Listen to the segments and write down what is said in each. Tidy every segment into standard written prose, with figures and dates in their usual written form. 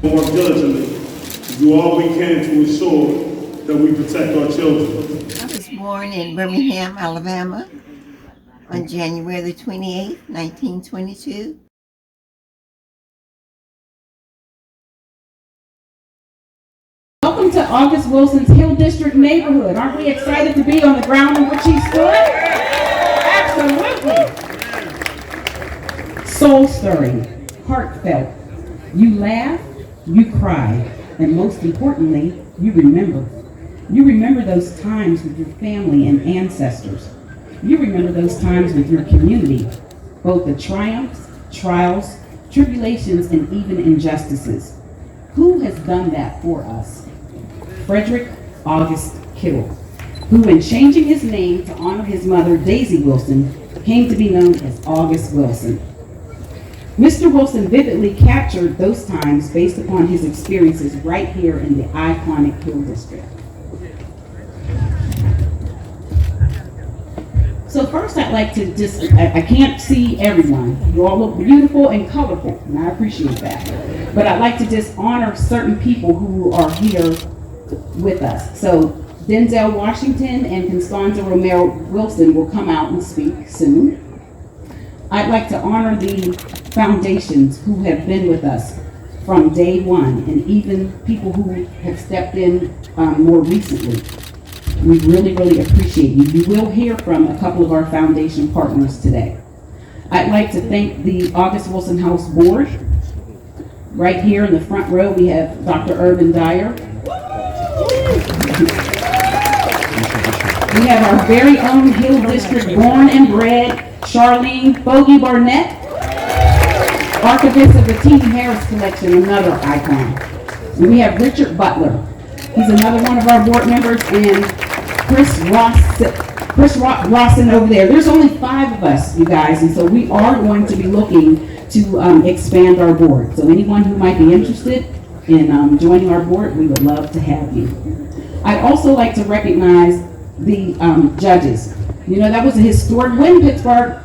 Work diligently to do all we can to ensure that we protect our children. I was born in Birmingham, Alabama on January the 28th, 1922. Welcome to August Wilson's Hill District neighborhood. Aren't we excited to be on the ground on which he stood? Absolutely. Soul-stirring, heartfelt. You laugh, you cry, and most importantly, you remember. You remember those times with your family and ancestors. You remember those times with your community, both the triumphs, trials, tribulations, and even injustices. Who has done that for us? Frederick August Kittle, who in changing his name to honor his mother, Daisy Wilson, came to be known as August Wilson. Mr. Wilson vividly captured those times based upon his experiences right here in the iconic Hill District. So first I'd like to I can't see everyone. You all look beautiful and colorful, and I appreciate that. But I'd like to just honor certain people who are here with us. So DENZEL Washington and Constanza Romero Wilson will come out and speak soon. I'd like to honor the foundations who have been with us from day one, and even people who have stepped in more recently. We really, really appreciate you. You will hear from a couple of our foundation partners today. I'd like to thank the August Wilson House Board. Right here in the front row, we have Dr. Urban Dyer. We have our very own Hill District born and bred, Charlene Bogey Barnett, archivist of the T.D. Harris Collection, another icon. And we have Richard Butler. He's another one of our board members, and Chris Rawson over there. There's only 5 of us, you guys, and so we are going to be looking to expand our board. So anyone who might be interested in joining our board, we would love to have you. I'd also like to recognize the judges. You know, that was a historic win, Pittsburgh.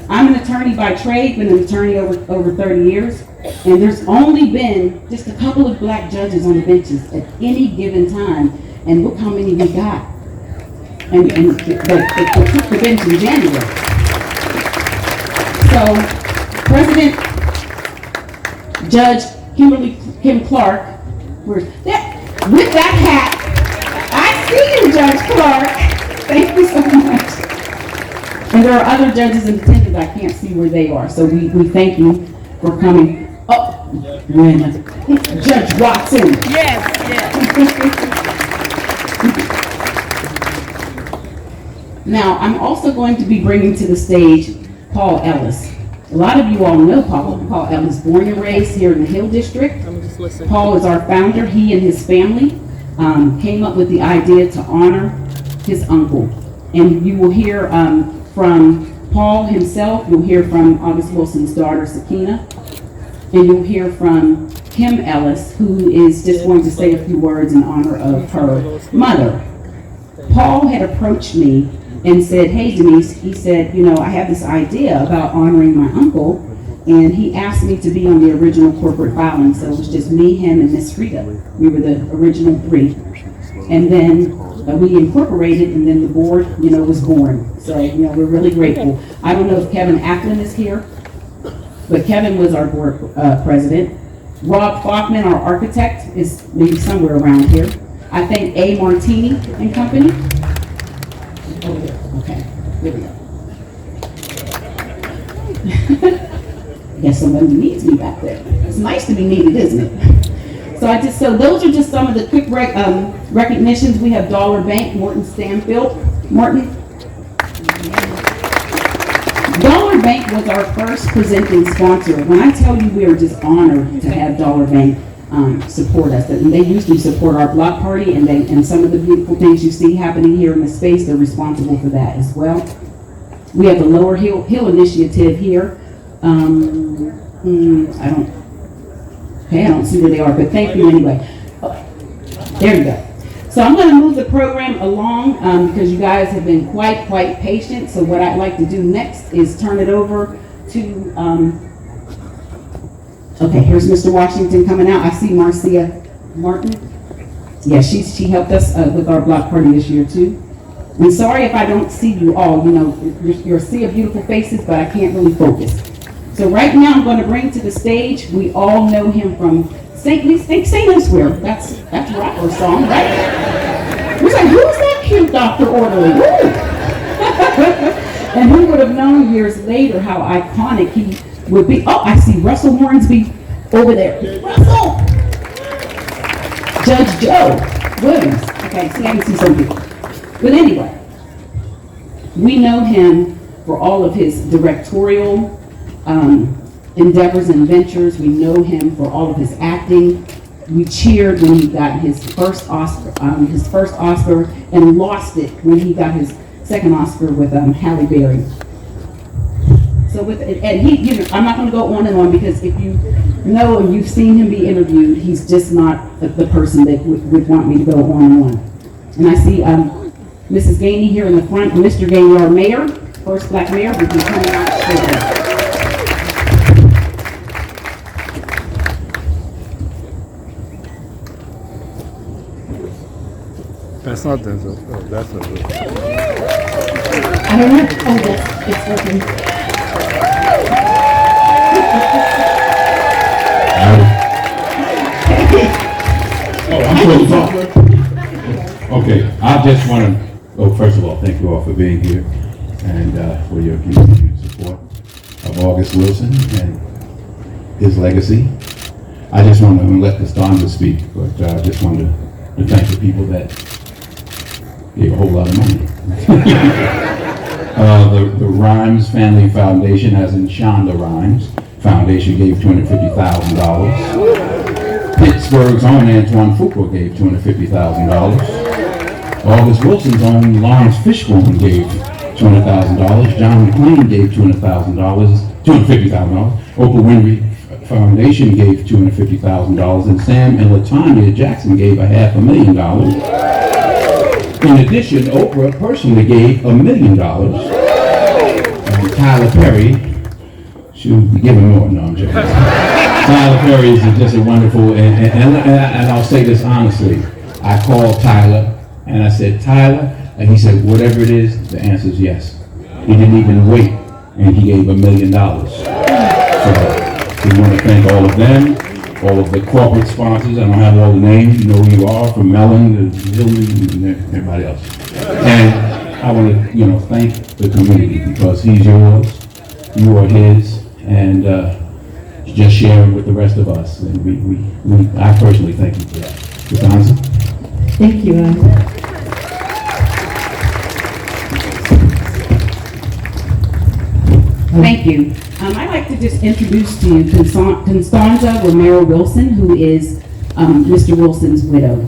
I'm an attorney by trade, been an attorney over 30 years, and there's only been just a couple of black judges on the benches at any given time, and look how many we got. And they took the bench in January. So, President Judge Kim Clark, with that hat, I see you, Judge Clark. Thank you so much. And there are other judges in attendance. I can't see where they are, so we thank you for coming. Oh, Judge Watson. Yes. Now, I'm also going to be bringing to the stage Paul Ellis. A lot of you all know Paul Ellis, born and raised here in the Hill District. Paul is our founder. He and his family came up with the idea to honor his uncle. And you will hear from Paul himself. You'll hear from August Wilson's daughter, Sakina. And you'll hear from Kim Ellis, who is just going to say a few words in honor of her mother. Paul had approached me and said, hey Denise, he said, you know, I have this idea about honoring my uncle, and he asked me to be on the original corporate filing. So it was just me, him, and Miss Frida. We were the original 3. And then we incorporated, and then the board, you know, was born. So, you know, we're really grateful. I don't know if Kevin Ackland is here, but Kevin was our board president. Rob Faulkman, our architect, is maybe somewhere around here. I thank A. Martini and Company. Okay, there we go. Guess somebody needs me back there. It's nice to be needed, isn't it? So those are just some of the quick recognitions. We have Dollar Bank, Morton Stanfield. Morton. Dollar Bank was our first presenting sponsor. When I tell you we are just honored to have Dollar Bank support us, and they usually support our block party, and some of the beautiful things you see happening here in the space, they're responsible for that as well. We have the Lower Hill Initiative here. I don't see where they are, but thank you anyway. Oh, there you go. So I'm going to move the program along because you guys have been quite patient. So what I'd like to do next is turn it over to, okay, here's Mr. Washington coming out. I see Marcia Martin. Yeah, she helped us with our block party this year too. And sorry if I don't see you all. You know, you're a sea of beautiful faces, but I can't really focus. So right now I'm going to bring to the stage, we all know him from St. Louis Where. That's a rapper song, right? We're like, who's that cute Dr. Orderly? And who would have known years later how iconic he would be? Oh, I see Russell Hornsby over there. Russell! Judge Joe Williams. Okay, see, I can see some people. But anyway, we know him for all of his directorial endeavors and ventures. We know him for all of his acting. We cheered when he got his first Oscar, and lost it when he got his second Oscar with Halle Berry. So I'm not going to go on and on, because if you know and you've seen him be interviewed, he's just not the person that would want me to go on and on. And I see Mrs. Gainey here in the front, and Mr. Gainey, our mayor, first black mayor, will be coming out shortly. That's not Denzel. Oh, that's Denzel. I don't know. Oh, that's, it's working. Oh, I'm supposed to talk? Okay, I just want to, first of all, thank you all for being here and for your continued support of August Wilson and his legacy. I just want to let Constanza speak, but I just wanted to thank the people that gave a whole lot of money. The Rhymes Family Foundation, as in Shonda Rhimes Foundation, gave $250,000. Pittsburgh's own Antoine Fuqua gave $250,000. August Wilson's own Lawrence Fishburne gave $200,000. John McClane gave $250,000. Oprah Winfrey Foundation gave $250,000, and Sam and Latanya Jackson gave $500,000. In addition, Oprah personally gave $1 million. And Tyler Perry, she'll be giving more. No, I'm joking. Tyler Perry is just a wonderful, and I'll say this honestly. I called Tyler and I said, Tyler, and he said, whatever it is, the answer is yes. He didn't even wait, and he gave $1 million. So we want to thank all of them. All of the corporate sponsors. I don't have all the names. You know who you are, from Mellon to Hillman and everybody else. And I want to, thank the community, because he's yours, you are his, and just sharing with the rest of us. And I personally thank you for that. Constanza? Thank you, Thank you. I'd like to just introduce to you Constanza Romero Wilson, who is Mr. Wilson's widow.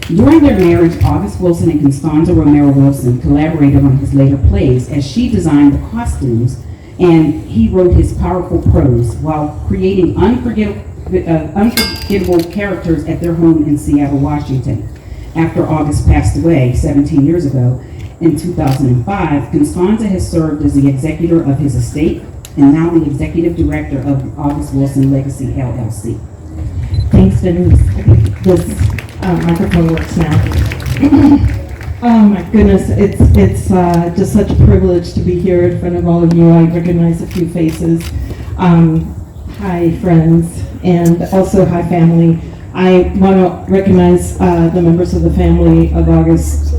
During their marriage, August Wilson and Constanza Romero Wilson collaborated on his later plays, as she designed the costumes and he wrote his powerful prose, while creating unforgettable characters at their home in Seattle, Washington. After August passed away 17 years ago, in 2005, Constanza has served as the executor of his estate and now the executive director of August Wilson Legacy, LLC. Thanks, Denise. I think this microphone works now. Oh my goodness, it's just such a privilege to be here in front of all of you. I recognize a few faces. Hi, friends, and also hi, family. I want to recognize the members of the family of August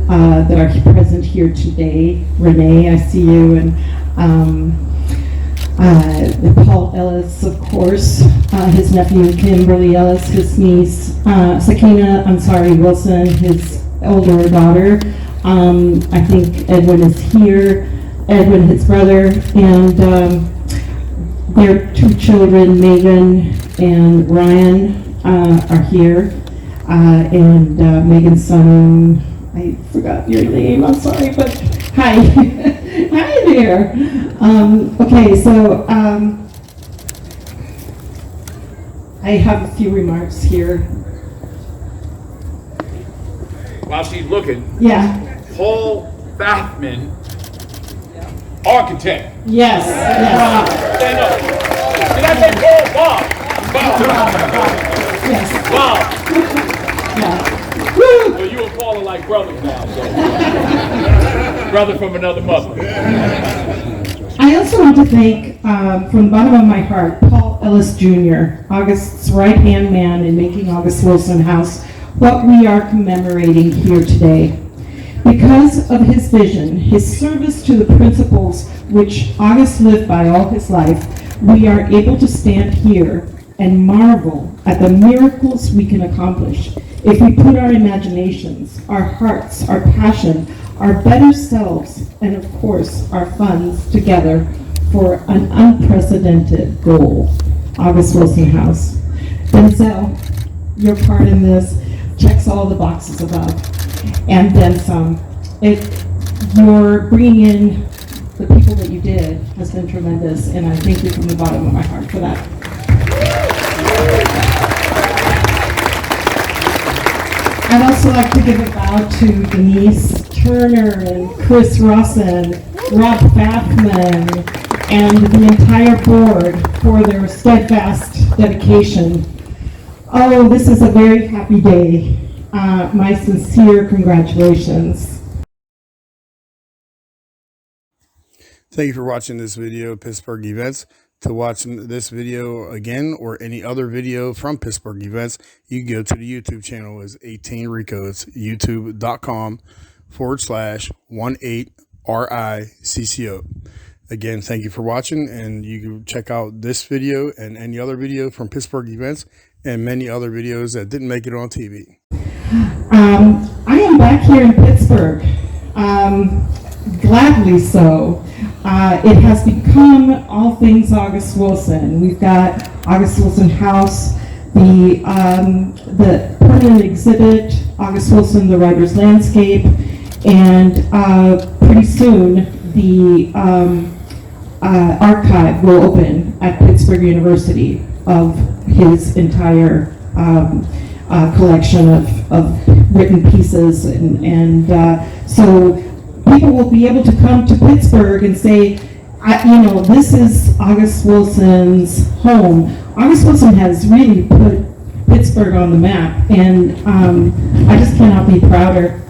that are present here today. Renee, I see you, and Paul Ellis, of course, his nephew Kimberly Ellis, his niece Sakina Wilson, his older daughter. I think Edwin is here, Edwin, his brother, and their two children, Megan and Ryan, are here, and Megan's son, I forgot your name, I'm sorry, but hi. Hi there. Okay, so I have a few remarks here. While she's looking, Yeah. Paul Bathman, architect. Yes. Yes. Stand up. Did I say Paul Bob? Yes. Wow. Yeah. Well, you and Paul are like brothers now, so. Brother from another mother. I also want to thank, from the bottom of my heart, Paul Ellis Jr., August's right-hand man in making August Wilson House what we are commemorating here today. Because of his vision, his service to the principles which August lived by all his life, we are able to stand here and marvel at the miracles we can accomplish if we put our imaginations, our hearts, our passion, our better selves, and of course, our funds together for an unprecedented goal, August Wilson House. Denzel, your part in this checks all the boxes above, and then some. Your bringing in the people that you did has been tremendous, and I thank you from the bottom of my heart for that. I'd also like to give a bow to Denise Turner and Chris Rawson, Rob Bathman, and the entire board for their steadfast dedication. Oh, this is a very happy day. My sincere congratulations. Thank you for watching this video of Pittsburgh Events. To watch this video again or any other video from Pittsburgh Events, you can go to the YouTube channel as 18 Ricco. It's youtube.com/18RICCO. Again, thank you for watching, and you can check out this video and any other video from Pittsburgh Events and many other videos that didn't make it on TV. I am back here in Pittsburgh, gladly so. It has become all things August Wilson. We've got August Wilson House, the permanent exhibit, August Wilson, the Writer's Landscape, and pretty soon the archive will open at Pittsburgh University of his entire collection of written pieces, and so people will be able to come to Pittsburgh and say, this is August Wilson's home. August Wilson has really put Pittsburgh on the map, and I just cannot be prouder.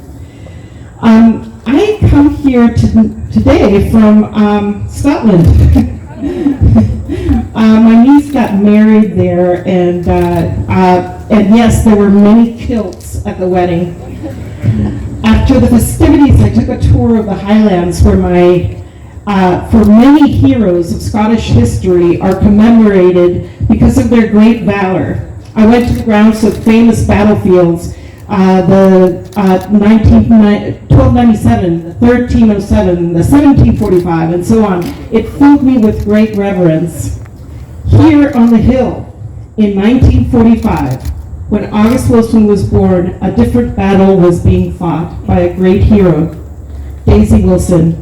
I come here today from Scotland. My niece got married there, and yes, there were many kilts at the wedding. After the festivities, I took a tour of the Highlands where for many heroes of Scottish history are commemorated because of their great valor. I went to the grounds of famous battlefields, the 1297, the 1307, the 1745, and so on. It filled me with great reverence. Here on the hill, in 1945, when August Wilson was born, a different battle was being fought by a great hero, Daisy Wilson.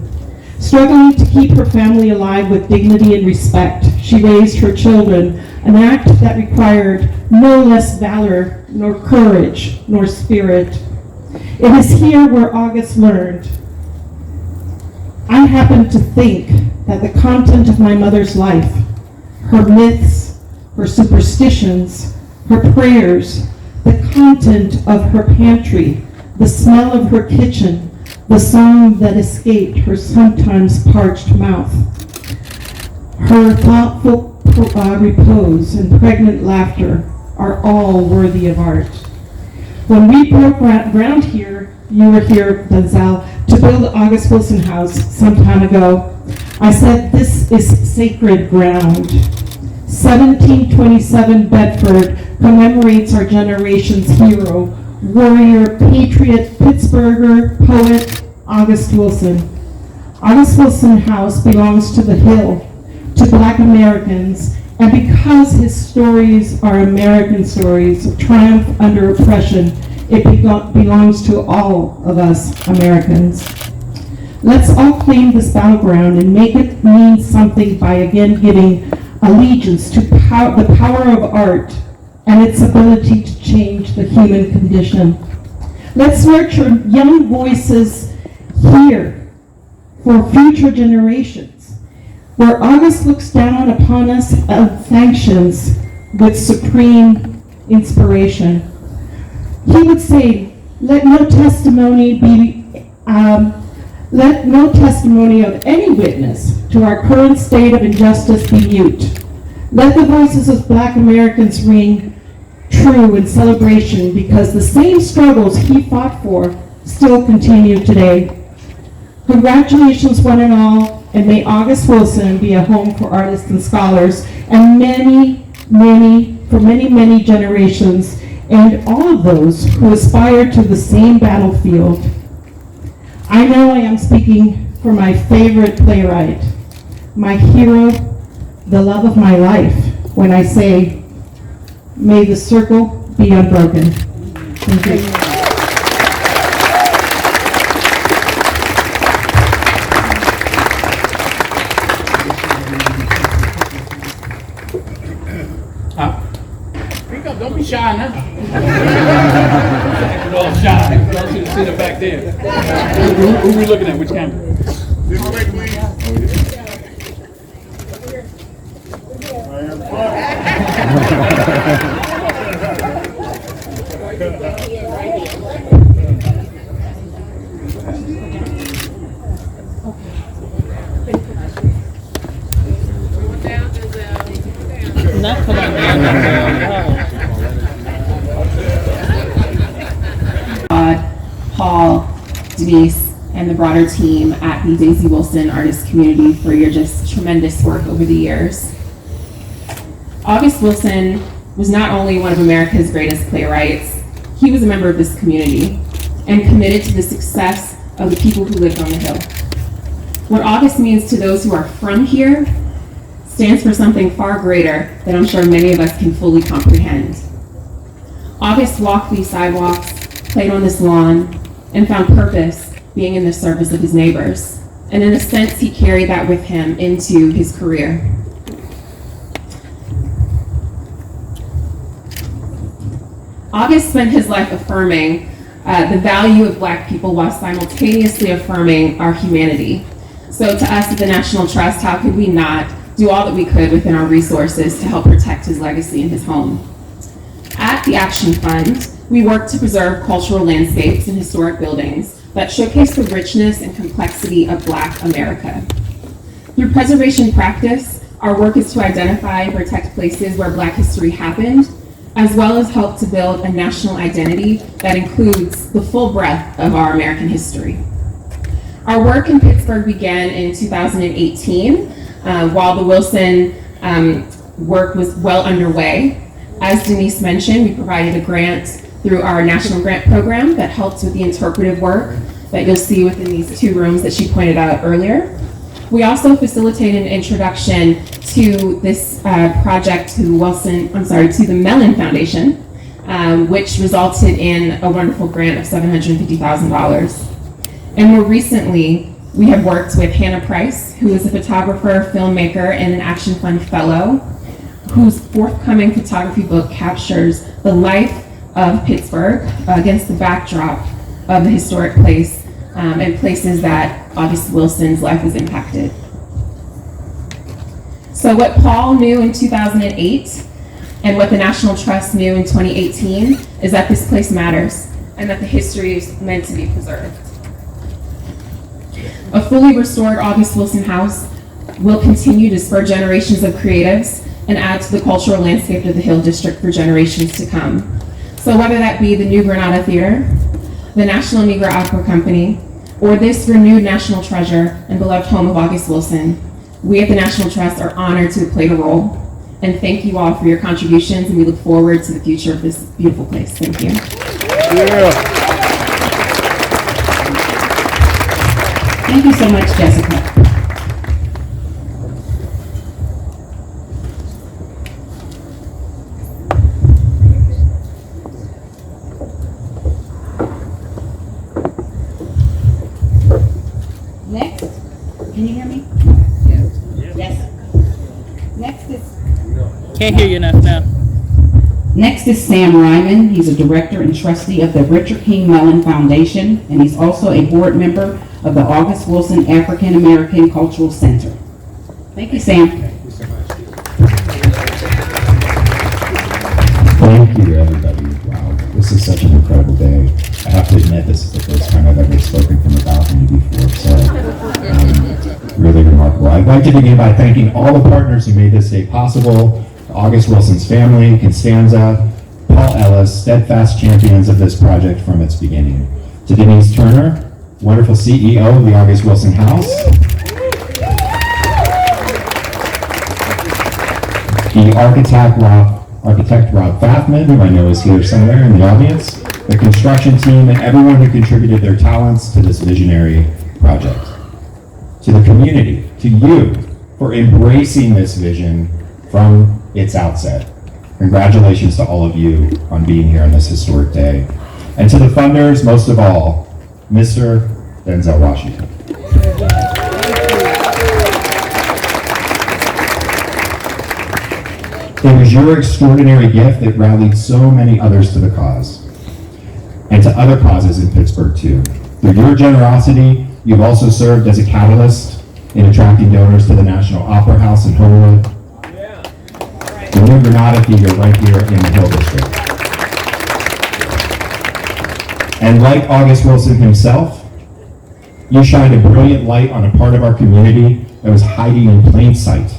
Struggling to keep her family alive with dignity and respect, she raised her children, an act that required no less valor, nor courage, nor spirit. It is here where August learned. I happen to think that the content of my mother's life, her myths, her superstitions, her prayers, the content of her pantry, the smell of her kitchen, the song that escaped her sometimes parched mouth, her thoughtful repose and pregnant laughter are all worthy of art. When we broke ground here, you were here, Denzel, to build August Wilson House some time ago, I said this is sacred ground. 1727 Bedford commemorates our generation's hero, warrior, patriot, Pittsburgher, poet, August Wilson. August Wilson House belongs to the Hill, to Black Americans, and because his stories are American stories of triumph under oppression, it belongs to all of us Americans. Let's all claim this battleground and make it mean something by again giving allegiance to the power of art and its ability to change the human condition. Let's nurture young voices here for future generations. Where August looks down upon us and sanctions, with supreme inspiration. He would say, let no testimony of any witness to our current state of injustice be mute. Let the voices of Black Americans ring true in celebration, because the same struggles he fought for still continue today. Congratulations, one and all, and may August Wilson be a home for artists and scholars, and for many generations, and all of those who aspire to the same battlefield. I know I am speaking for my favorite playwright, my hero, the love of my life, when I say, may the circle be unbroken. Thank you. Speak up, don't be shy now. You're all shy. Y'all should have seen it back there. Who we looking at? Which camera? This way, please. Paul, Denise, and the broader team at the Daisy Wilson Artist Community for your just tremendous work over the years. August Wilson was not only one of America's greatest playwrights, he was a member of this community and committed to the success of the people who lived on the Hill. What August means to those who are from here stands for something far greater that I'm sure many of us can fully comprehend. August walked these sidewalks, played on this lawn, and found purpose being in the service of his neighbors. And in a sense, he carried that with him into his career. August spent his life affirming the value of Black people while simultaneously affirming our humanity. So to us at the National Trust, how could we not do all that we could within our resources to help protect his legacy and his home? At the Action Fund, we work to preserve cultural landscapes and historic buildings that showcase the richness and complexity of Black America. Through preservation practice, our work is to identify and protect places where Black history happened, as well as help to build a national identity that includes the full breadth of our American history. Our work in Pittsburgh began in 2018, while the Wilson work was well underway. As Denise mentioned, we provided a grant through our National Grant Program that helped with the interpretive work that you'll see within these two rooms that she pointed out earlier. We also facilitated an introduction to this project to the Mellon Foundation, which resulted in a wonderful grant of $750,000. And more recently, we have worked with Hannah Price, who is a photographer, filmmaker, and an Action Fund Fellow, whose forthcoming photography book captures the life of Pittsburgh against the backdrop of the historic place and places that August Wilson's life was impacted. So what Paul knew in 2008 and what the National Trust knew in 2018 is that this place matters and that the history is meant to be preserved. A fully restored August Wilson House will continue to spur generations of creatives and add to the cultural landscape of the Hill District for generations to come. So whether that be the New Granada Theater, the National Negro Opera Company, or this renewed national treasure and beloved home of August Wilson, we at the National Trust are honored to have played a role. And thank you all for your contributions, and we look forward to the future of this beautiful place. Thank you. Yeah. Thank you so much, Jessica. Next, can you hear me? Yes. Next is Can't hear you enough now. Next is Sam Ryman. He's a director and trustee of the Richard King Mellon Foundation, and he's also a board member of the August Wilson African American Cultural Center. Thank you, Sam. Thank you, everybody. Wow, this is such an incredible day. I have to admit, this is the first time I've ever spoken from a balcony before, so really remarkable. I'd like to begin by thanking all the partners who made this day possible, to August Wilson's family, Constanza, Paul Ellis, steadfast champions of this project from its beginning, to Denise Turner, wonderful CEO of the August Wilson House, the architect Rob Fathman, who I know is here somewhere in the audience, the construction team, and everyone who contributed their talents to this visionary project. To the community, to you, for embracing this vision from its outset. Congratulations to all of you on being here on this historic day. And to the funders, most of all, Mr. DENZEL Washington. It was your extraordinary gift that rallied so many others to the cause, and to other causes in Pittsburgh too. Through your generosity, you've also served as a catalyst in attracting donors to the National Opera House in Homewood, the new Granada Theater right here in the Hill District. And like August Wilson himself, you shined a brilliant light on a part of our community that was hiding in plain sight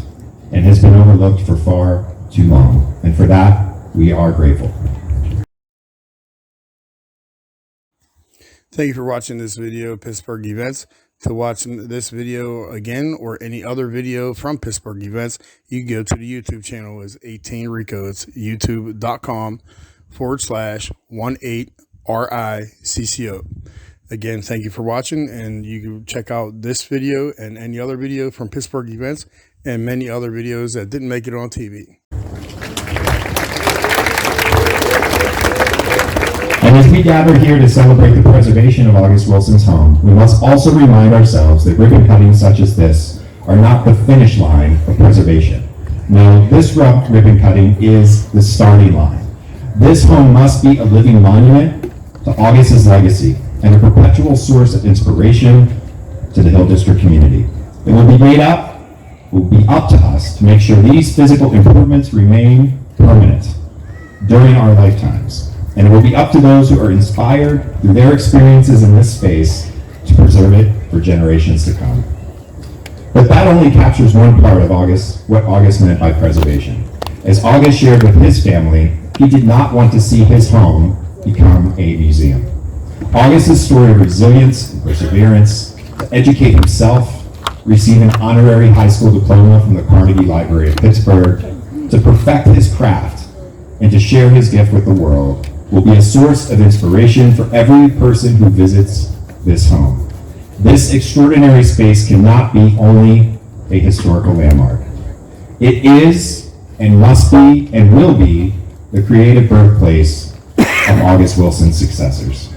and has been overlooked for far too long. And for that, we are grateful. Thank you for watching this video of Pittsburgh Events. To watch this video again or any other video from Pittsburgh Events, you can go to the YouTube channel as 18 Ricco. It's youtube.com/18RICCO. Again, thank you for watching, and you can check out this video and any other video from Pittsburgh Events and many other videos that didn't make it on TV. And as we gather here to celebrate the preservation of August Wilson's home, we must also remind ourselves that ribbon cuttings such as this are not the finish line of preservation. No, this ribbon cutting is the starting line. This home must be a living monument to August's legacy and a perpetual source of inspiration to the Hill District community. It will be up to us to make sure these physical improvements remain permanent during our lifetimes. And it will be up to those who are inspired through their experiences in this space to preserve it for generations to come. But that only captures one part of what August meant by preservation. As August shared with his family, he did not want to see his home become a museum. August's story of resilience and perseverance, to educate himself, receive an honorary high school diploma from the Carnegie Library of Pittsburgh, to perfect his craft, and to share his gift with the world, will be a source of inspiration for every person who visits this home. This extraordinary space cannot be only a historical landmark. It is, and must be, and will be, the creative birthplace of August Wilson's successors.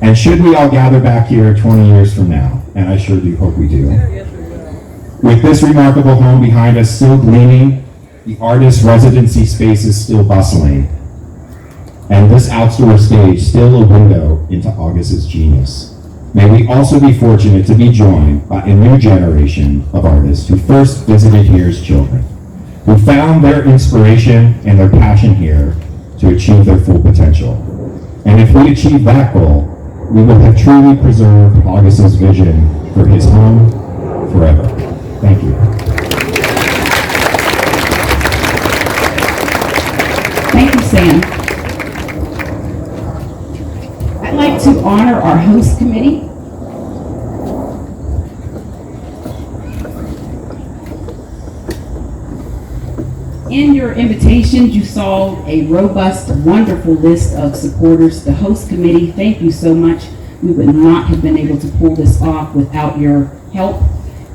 And should we all gather back here 20 years from now, and I sure do hope we do, with this remarkable home behind us still gleaming, the artist residency space is still bustling, and this outdoor stage still a window into August's genius. May we also be fortunate to be joined by a new generation of artists who first visited here as children, who found their inspiration and their passion here to achieve their full potential. And if we achieve that goal, we will have truly preserved August's vision for his home forever. Thank you. Thank you, Sam. I'd like to honor our host committee. In your invitations, you saw a robust, wonderful list of supporters. The host committee, thank you so much. We would not have been able to pull this off without your help.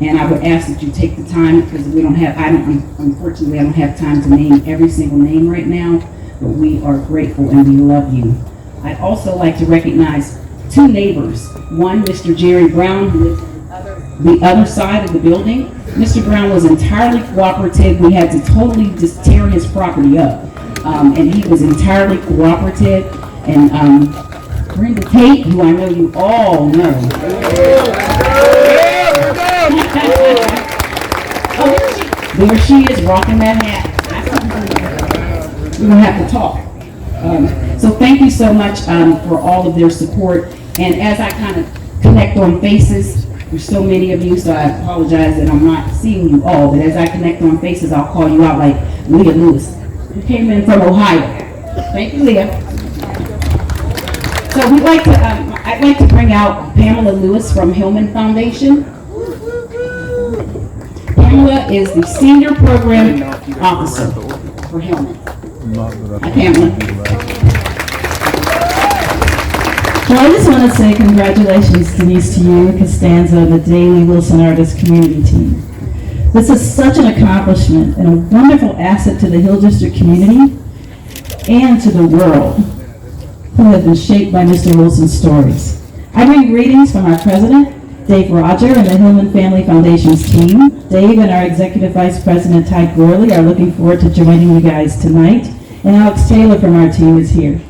And I would ask that you take the time, because unfortunately, I don't have time to name every single name right now, but we are grateful and we love you. I'd also like to recognize two neighbors. One, Mr. Jerry Brown, who lives on the other side of the building. Mr. Brown was entirely cooperative. We had to totally just tear his property up. And he was entirely cooperative. And Brenda Tate, who I know you all know. There she is, rocking that hat. we're gonna have to talk. So thank you so much for all of their support. And as I kind of connect on faces, there's so many of you, so I apologize that I'm not seeing you all, but as I connect on faces, I'll call you out like Leah Lewis, who came in from Ohio. Thank you, Leah. So I'd like to bring out Pamela Lewis from Hillman Foundation. Pamela is the Senior Program Officer for Hillman. Hi, Pamela. Well, I just want to say congratulations, Denise, to you, Constanza, and the Daley Wilson Artist Community Team. This is such an accomplishment and a wonderful asset to the Hill District community and to the world, who have been shaped by Mr. Wilson's stories. I bring greetings from our president, Dave Roger, and the Hillman Family Foundation's team. Dave and our Executive Vice President, Ty Gorley, are looking forward to joining you guys tonight, and Alex Taylor from our team is here.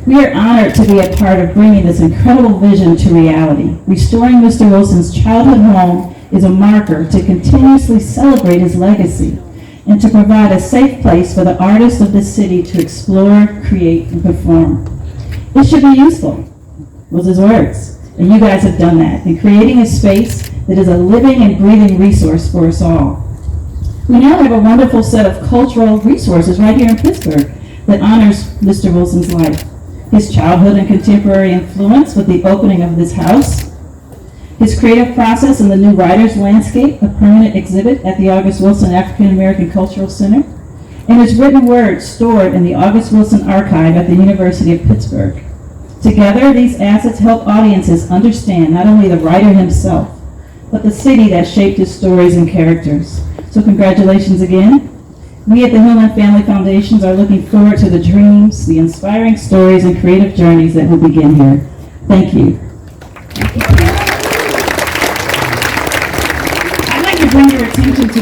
We are honored to be a part of bringing this incredible vision to reality. Restoring Mr. Wilson's childhood home is a marker to continuously celebrate his legacy and to provide a safe place for the artists of this city to explore, create, and perform. It should be useful, was his words, and you guys have done that in creating a space that is a living and breathing resource for us all. We now have a wonderful set of cultural resources right here in Pittsburgh that honors Mr. Wilson's life, his childhood and contemporary influence with the opening of this house, his creative process in the new Writer's Landscape, a permanent exhibit at the August Wilson African American Cultural Center, and his written words stored in the August Wilson Archive at the University of Pittsburgh. Together, these assets help audiences understand not only the writer himself, but the city that shaped his stories and characters. So congratulations again. We at the Hillman Family Foundations are looking forward to the dreams, the inspiring stories, and creative journeys that will begin here. Thank you. I'd like to bring your attention to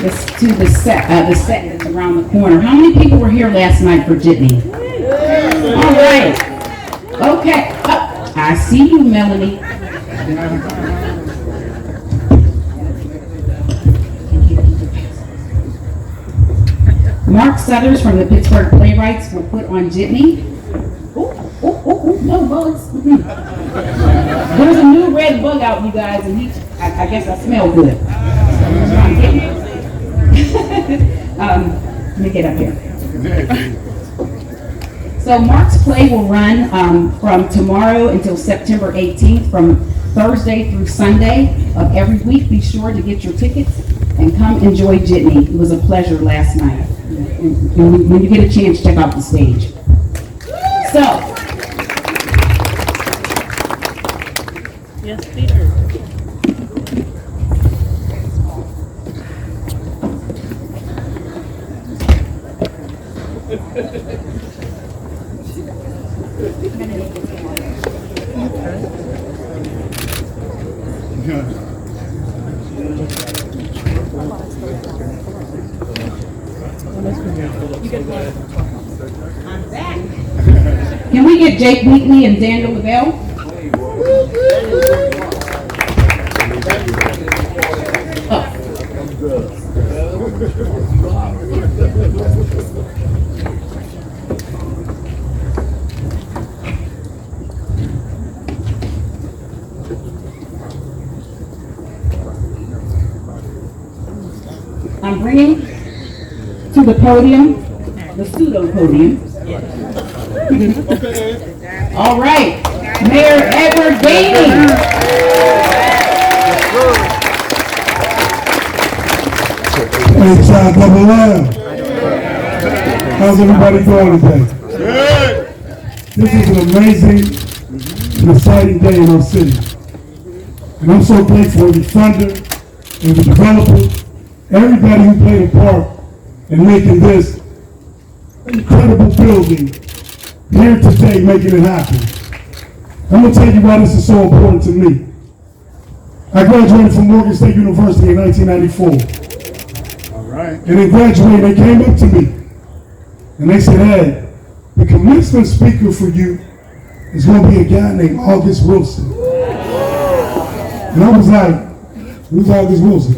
the set that's around the corner. How many people were here last night for Jitney? All right. Okay. Oh, I see you, Melanie. Mark Suthers from the Pittsburgh Playwrights will put on Jitney. No bugs. There's a new red bug out, you guys, and I guess I smell good. Let me get up here. So Mark's play will run from tomorrow until September 18th, from Thursday through Sunday of every week. Be sure to get your tickets and come enjoy Jitney. It was a pleasure last night. And when you get a chance, check out the stage. So. Yes, Peter. Can we get Jake Wheatley and Daniel Lavelle? Oh. I'm bringing to the podium, the pseudo podium. All right, Mayor Edward Gainey. Hey, child, double L. How's everybody doing today? This is an amazing and exciting day in our city. And I'm so grateful for the funder and the developer, everybody who played a part in making this incredible building here today, making it happen. I'm going to tell you why this is so important to me. I graduated from Morgan State University in 1994. All right. And in graduating, they came up to me and they said, "Hey, the commencement speaker for you is going to be a guy named August Wilson." And I was like, "Who's August Wilson?"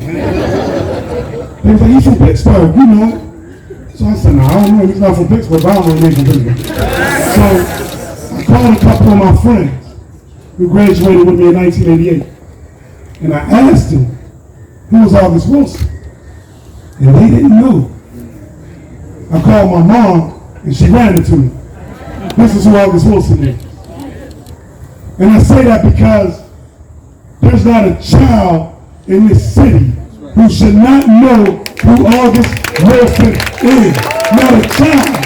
They was like, "He's from Pittsburgh, you know." So I said, "No, I don't know he's not from Pittsburgh, but I don't know he's from Pittsburgh. So I called a couple of my friends who graduated with me in 1988. And I asked them, who was August Wilson? And they didn't know. I called my mom, and she ran it to me. This is who August Wilson is. And I say that because there's not a child in this city who should not know who August Wilson is. Not a child.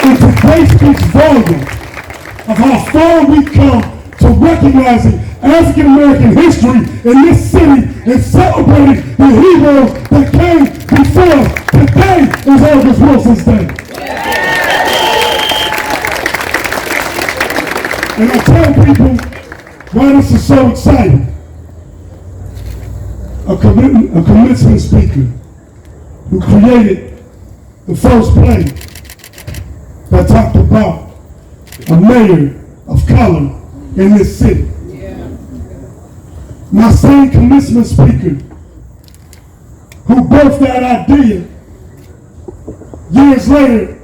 And today speaks volumes of how far we've come to recognizing African American history in this city and celebrating the heroes that came before us. Today is August Wilson's day. And I tell people why this is so exciting. A commencement speaker who created the first play that talked about a mayor of color in this city. My same commencement speaker who birthed that idea years later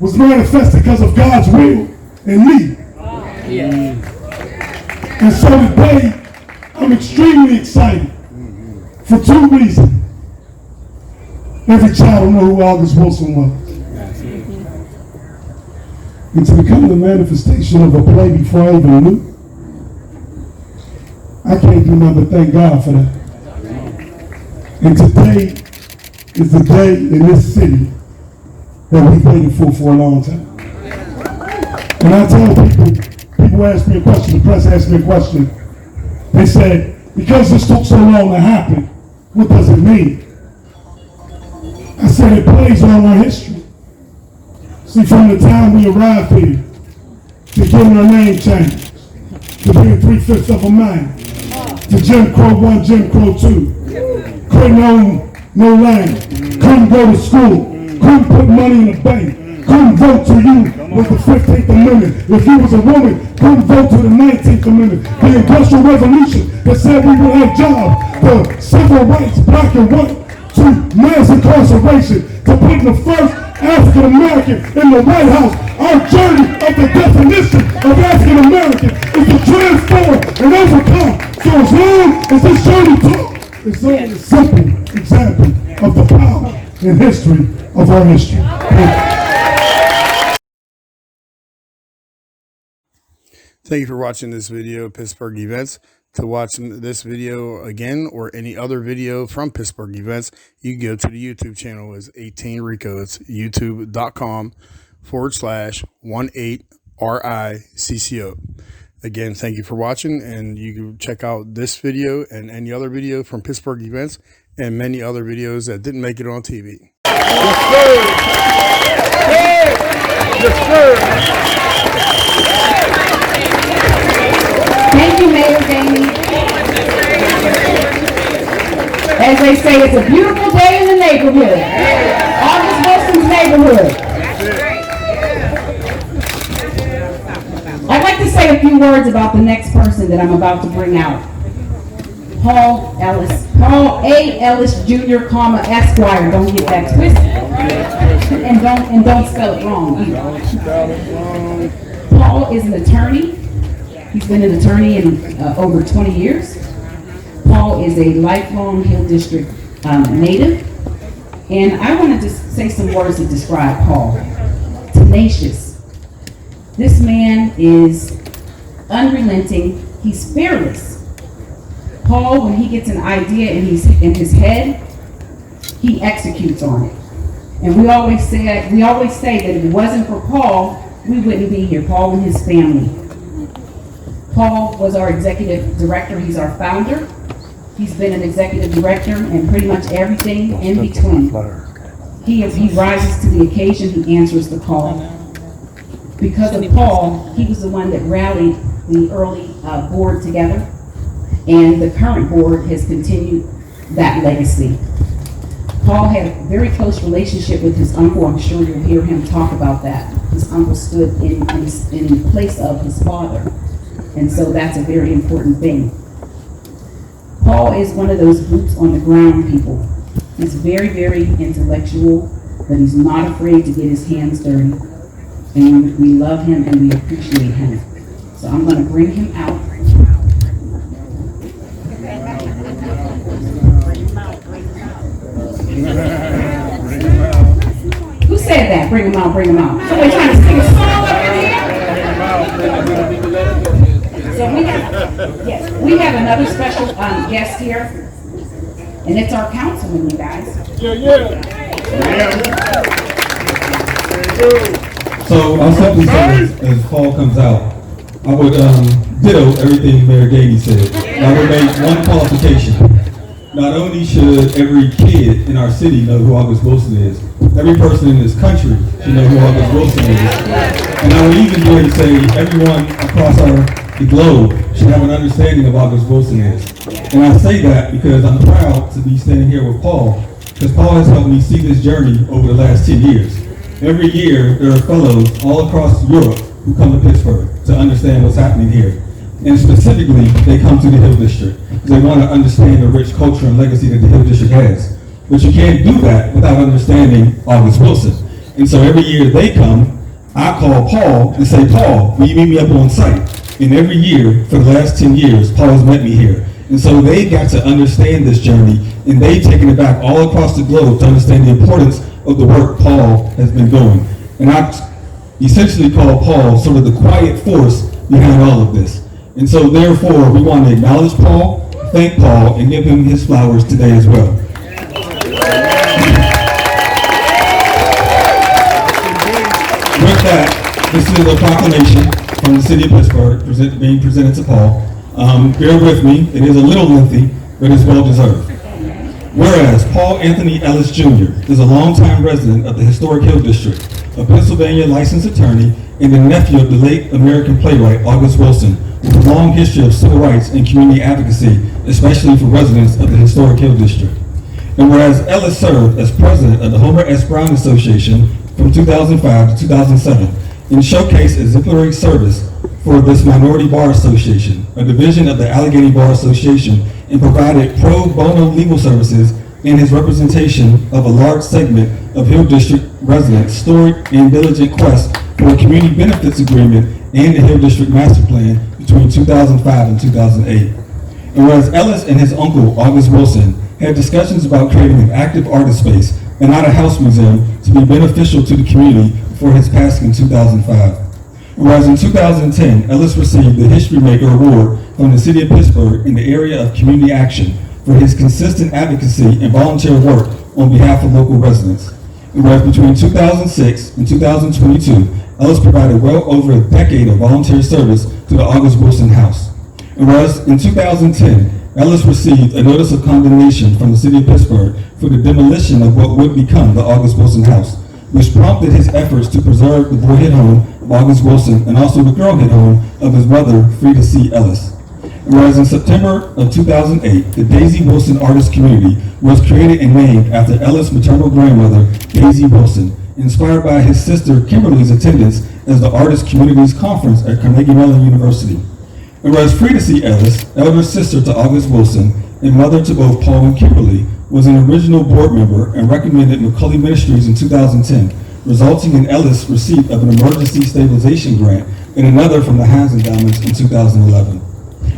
was manifested because of God's will in me. And so today, I'm extremely excited for two reasons. Every child will know who August Wilson was. And to become the manifestation of a play before I even knew, I can't do nothing but thank God for that. And today is the day in this city that we've waited for a long time. And I tell people ask me a question, the press asked me a question. They said, because this took so long to happen, what does it mean? I said, it plays on our history. See, from the time we arrived here, to getting our name changed, to being 3/5 of a man, to Jim Crow 1, Jim Crow 2, couldn't own no land, couldn't go to school, couldn't put money in the bank, couldn't vote to you with the 15th Amendment. If you was a woman, couldn't vote to the 19th Amendment. The Industrial Revolution that said we would have jobs, the civil rights, black and white, to mass incarceration, to putting the first African American in the White House. Our journey of the definition of African American is to transform and overcome. So as long as this journey took, it's only a simple example of the power and history of our history. Thank you for watching this video of Pittsburgh Events. To watch this video again or any other video from Pittsburgh Events, you can go to the YouTube channel as 18 Ricco. It's youtube.com/18RICCO. Again, thank you for watching, and you can check out this video and any other video from Pittsburgh Events and many other videos that didn't make it on TV. Yes, sir. Yes, sir. Thank you, Mayor Jamie. As they say, it's a beautiful day in the neighborhood. August Wilson's neighborhood. I'd like to say a few words about the next person that I'm about to bring out. Paul Ellis. Paul A. Ellis Jr., Esquire. Don't get that twisted. And don't spell it wrong either. Paul is an attorney. He's been an attorney in over 20 years. Paul is a lifelong Hill District native. And I wanted to say some words to describe Paul. Tenacious. This man is unrelenting. He's fearless. Paul, when he gets an idea in his head, he executes on it. And we always say that if it wasn't for Paul, we wouldn't be here. Paul and his family. Paul was our executive director. He's our founder. He's been an executive director and pretty much everything in between. He rises to the occasion. He answers the call. Because of Paul, he was the one that rallied the early board together, and the current board has continued that legacy. Paul had a very close relationship with his uncle. I'm sure you'll hear him talk about that. His uncle stood in place of his father. And so that's a very important thing. Paul is one of those boots on the ground people. He's very, very intellectual. but he's not afraid to get his hands dirty. And we love him and we appreciate him. So I'm going to bring him out. Who said that? Bring him out, bring him out. Somebody trying to sing a song up in here? So we have another special guest here, and it's our councilman, you guys. So I'll simply say this as Paul comes out. I would ditto everything Mayor Gady said. I would make one qualification. Not only should every kid in our city know who August Wilson is, every person in this country should know who August Wilson is. And I would even dare to say everyone across the globe should have an understanding of August Wilson is. And I say that because I'm proud to be standing here with Paul, because Paul has helped me see this journey over the last 10 years. Every year, there are fellows all across Europe who come to Pittsburgh to understand what's happening here. And specifically, they come to the Hill District because they want to understand the rich culture and legacy that the Hill District has. But you can't do that without understanding August Wilson. And so every year they come, I call Paul and say, Paul, will you meet me up on site? And every year, for the last 10 years, Paul has met me here. And so they got to understand this journey, and they've taken it back all across the globe to understand the importance of the work Paul has been doing. And I essentially call Paul sort of the quiet force behind all of this. And so therefore, we want to acknowledge Paul, thank Paul, and give him his flowers today as well. With that, this is a proclamation from the city of Pittsburgh being presented to Paul. Bear with me, it is a little lengthy, but it's well deserved. Whereas Paul Anthony Ellis Jr. is a longtime resident of the historic Hill District, a Pennsylvania licensed attorney, and the nephew of the late American playwright August Wilson, with a long history of civil rights and community advocacy, especially for residents of the historic Hill District. And whereas Ellis served as president of the Homer S. Brown Association from 2005 to 2007, and showcased exemplary service for this minority bar association, a division of the Allegheny Bar Association, and provided pro bono legal services in his representation of a large segment of Hill District residents' storied and diligent quest for a community benefits agreement and the Hill District Master Plan between 2005 and 2008. And whereas Ellis and his uncle, August Wilson, had discussions about creating an active artist space and not a house museum to be beneficial to the community before his passing in 2005. Whereas in 2010, Ellis received the History Maker Award from the city of Pittsburgh in the area of community action for his consistent advocacy and volunteer work on behalf of local residents. And whereas between 2006 and 2022, Ellis provided well over a decade of volunteer service to the August Wilson House. And whereas in 2010, Ellis received a notice of condemnation from the city of Pittsburgh for the demolition of what would become the August Wilson House, which prompted his efforts to preserve the boyhood home of August Wilson and also the girlhood home of his mother, Frida C. Ellis. And whereas in September of 2008, the Daisy Wilson Artist Community was created and named after Ellis' maternal grandmother, Daisy Wilson, inspired by his sister Kimberly's attendance as the Artist Communities Conference at Carnegie Mellon University. And whereas Frida C. Ellis, elder sister to August Wilson and mother to both Paul and Kimberly, was an original board member and recommended McCulley Ministries in 2010, resulting in Ellis' receipt of an emergency stabilization grant and another from the Hines Endowments in 2011.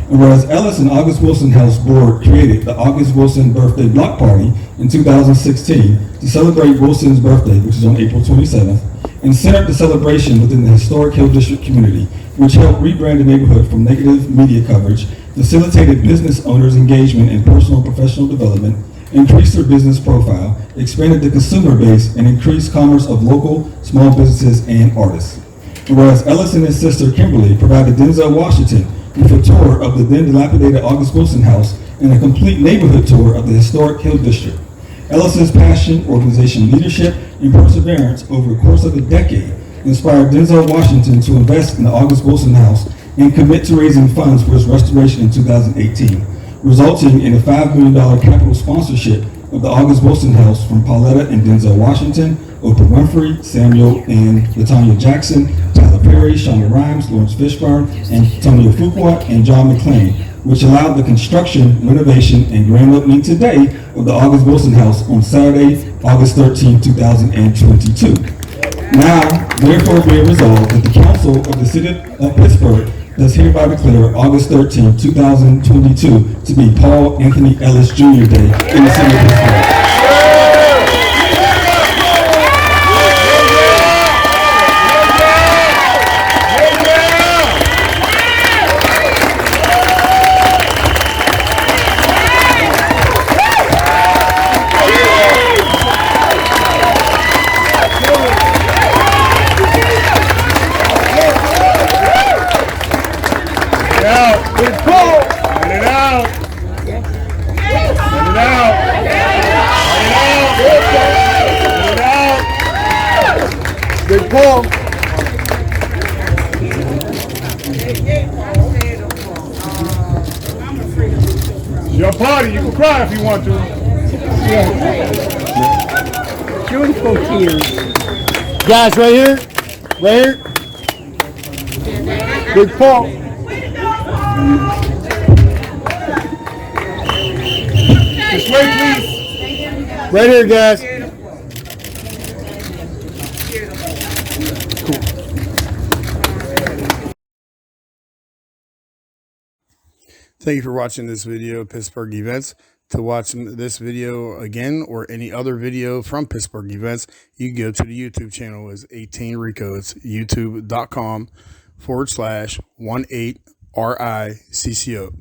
And whereas Ellis and August Wilson House Board created the August Wilson Birthday Block Party in 2016 to celebrate Wilson's birthday, which is on April 27th, and centered the celebration within the historic Hill District community, which helped rebrand the neighborhood from negative media coverage, facilitated business owners' engagement in personal and professional development, increased their business profile, expanded the consumer base, and increased commerce of local small businesses and artists. And whereas Ellis and his sister Kimberly provided Denzel Washington with a tour of the then dilapidated August Wilson House and a complete neighborhood tour of the historic Hill District. Ellis's passion, organization leadership, and perseverance over the course of a decade inspired Denzel Washington to invest in the August Wilson House and commit to raising funds for its restoration in 2018, resulting in a $5 million capital sponsorship of the August Wilson House from Pauletta and Denzel Washington, Oprah Winfrey, Samuel and Latanya Jackson, Tyler Perry, Shonda Rhimes, Lawrence Fishburne, Antonio Fuqua, and John McClain, which allowed the construction, renovation, and grand opening today of the August Wilson House on Saturday, August 13, 2022. Now, therefore be it resolved that the Council of the City of Pittsburgh does hereby declare August 13, 2022 to be Paul Anthony Ellis Jr. Day in the City of Pittsburgh. Big Paul. It's your party. You can cry if you want to. Yes. Joyful tears. Guys, right here. Right here. Big Paul. This way, please. Right here, guys. Thank you for watching this video of Pittsburgh Events. To watch this video again or any other video from Pittsburgh Events, you can go to the YouTube channel as 18 Ricco. It's youtube.com/18RICCO.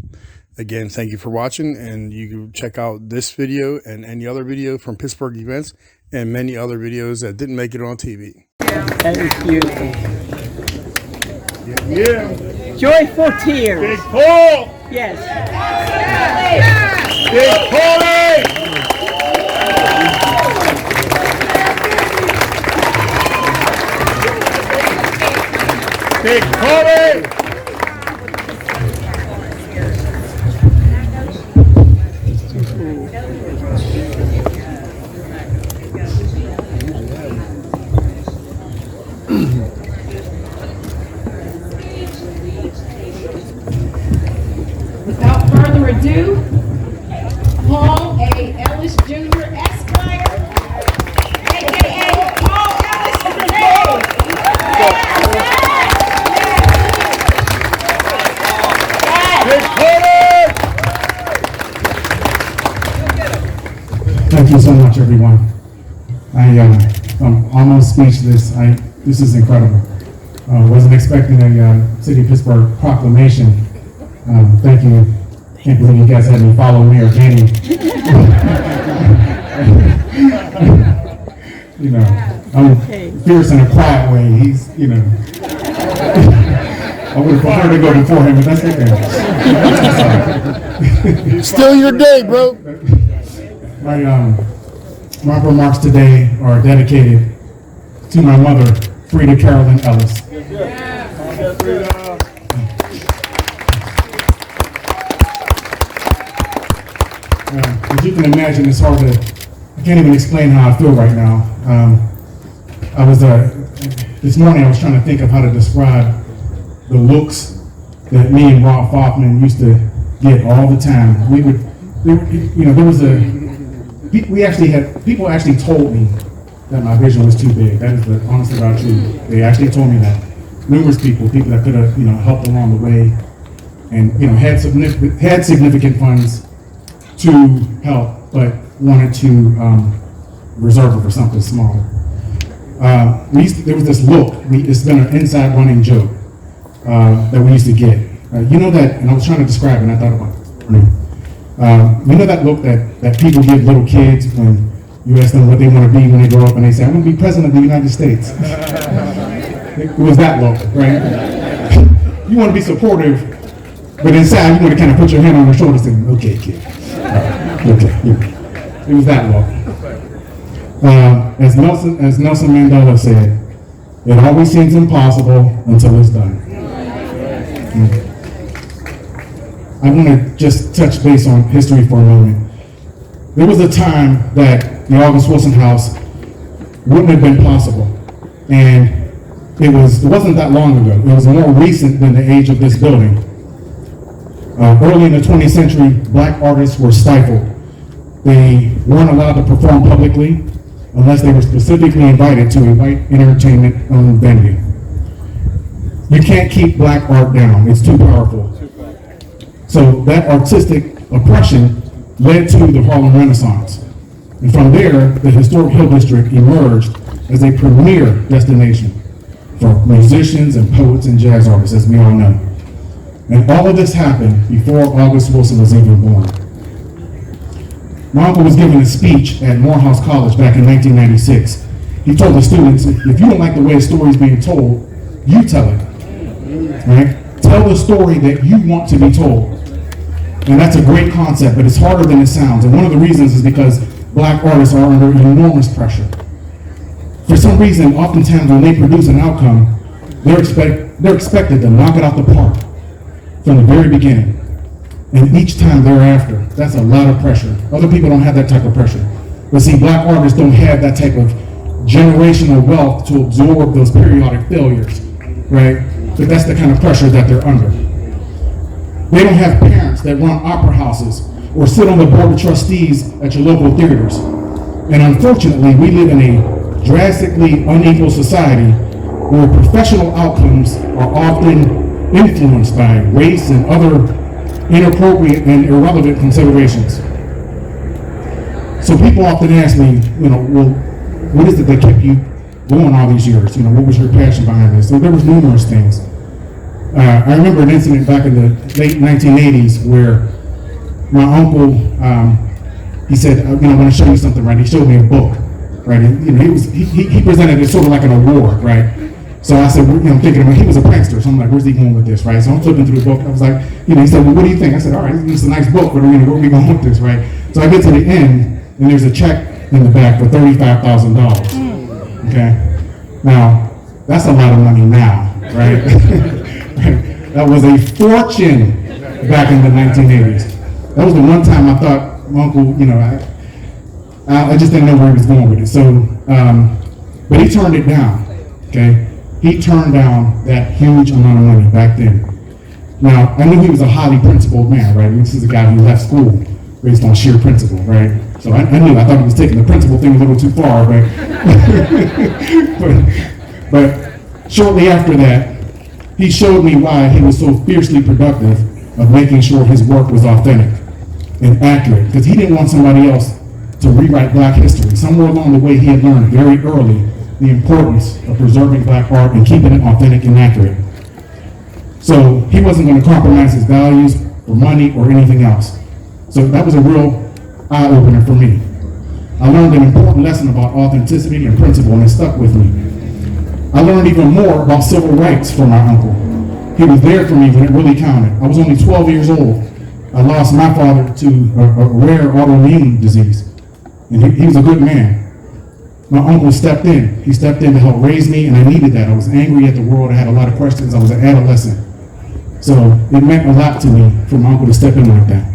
Again, thank you for watching, and you can check out this video and any other video from Pittsburgh Events and many other videos that didn't make it on TV. That is beautiful. Yeah. Joyful tears. Big Paul. Yes. Big Paulie! Big Paulie! Without further ado, Paul A. Ellis Jr. Esquire, a.k.a. Paul Ellis today. Thank you so much, everyone. I'm almost speechless. This is incredible. Wasn't expecting a City of Pittsburgh proclamation. Thank you. Can't believe you guys had me follow Mayor Danny. You know, I'm fierce in a quiet way. He's, you know, I would have preferred to go before him, but that's okay. Still your day, bro. My remarks today are dedicated to my mother, Frida Carolyn Ellis. As you can imagine, it's hard to, I can't even explain how I feel right now. This morning I was trying to think of how to describe the looks that me and Rob Hoffman used to get all the time. People actually told me that my vision was too big. That is the honest to God truth. They actually told me that. Numerous people that could have, helped along the way and, had significant funds to help, but wanted to reserve it for something smaller. There was this look, it's been an inside running joke that we used to get. That, and I was trying to describe it and I thought about it. That look that people give little kids when you ask them what they want to be when they grow up and they say, I want to be president of the United States. It was that look, right? You want to be supportive, but inside you want to kind of put your hand on their shoulder and say, okay, kid. Okay, yeah. It was that look. As Nelson Mandela said, it always seems impossible until it's done. I want to just touch base on history for a moment. There was a time that the August Wilson House wouldn't have been possible. And it wasn't that long ago. It was more recent than the age of this building. Early in the 20th century, black artists were stifled. They weren't allowed to perform publicly unless they were specifically invited to a white entertainment-owned venue. You can't keep black art down, it's too powerful. So that artistic oppression led to the Harlem Renaissance. And from there, the historic Hill District emerged as a premier destination for musicians and poets and jazz artists, as we all know. And all of this happened before August Wilson was even born. My uncle was giving a speech at Morehouse College back in 1996. He told the students, if you don't like the way a story is being told, you tell it, right? Tell the story that you want to be told. And that's a great concept, but it's harder than it sounds. And one of the reasons is because black artists are under enormous pressure. For some reason, oftentimes when they produce an outcome, they're expected to knock it out the park from the very beginning. And each time thereafter, that's a lot of pressure. Other people don't have that type of pressure. But see, black artists don't have that type of generational wealth to absorb those periodic failures, right? But that's the kind of pressure that they're under. They don't have parents that run opera houses or sit on the board of trustees at your local theaters. And unfortunately, we live in a drastically unequal society where professional outcomes are often influenced by race and other inappropriate and irrelevant considerations. So people often ask me, well, what is it that kept you going all these years? What was your passion behind this? So there was numerous things. I remember an incident back in the late 1980s where my uncle, he said, I want to show you something, right? He showed me a book, right? And, he presented it sort of like an award, right? So I said, I'm thinking, he was a prankster, so I'm like, where's he going with this, right? So I'm flipping through the book. I was like, he said, well, what do you think? I said, all right, it's a nice book, but where are we going with this, right? So I get to the end, and there's a check in the back for $35,000. Okay? Now, that's a lot of money now, right? That was a fortune back in the 1980s. That was the one time I thought my uncle, I just didn't know where he was going with it. So, but he turned it down, okay? He turned down that huge amount of money back then. Now, I knew he was a highly principled man, right? This is a guy who left school based on sheer principle, right? So I thought he was taking the principle thing a little too far, right? but shortly after that, he showed me why he was so fiercely productive of making sure his work was authentic and accurate, because he didn't want somebody else to rewrite black history. Somewhere along the way, he had learned very early the importance of preserving black art and keeping it authentic and accurate. So he wasn't going to compromise his values for money or anything else. So that was a real eye-opener for me. I learned an important lesson about authenticity and principle, and it stuck with me. I learned even more about civil rights from my uncle. He was there for me when it really counted. I was only 12 years old. I lost my father to a rare autoimmune disease, and he was a good man. My uncle stepped in. He stepped in to help raise me, and I needed that. I was angry at the world. I had a lot of questions. I was an adolescent. So it meant a lot to me for my uncle to step in like that.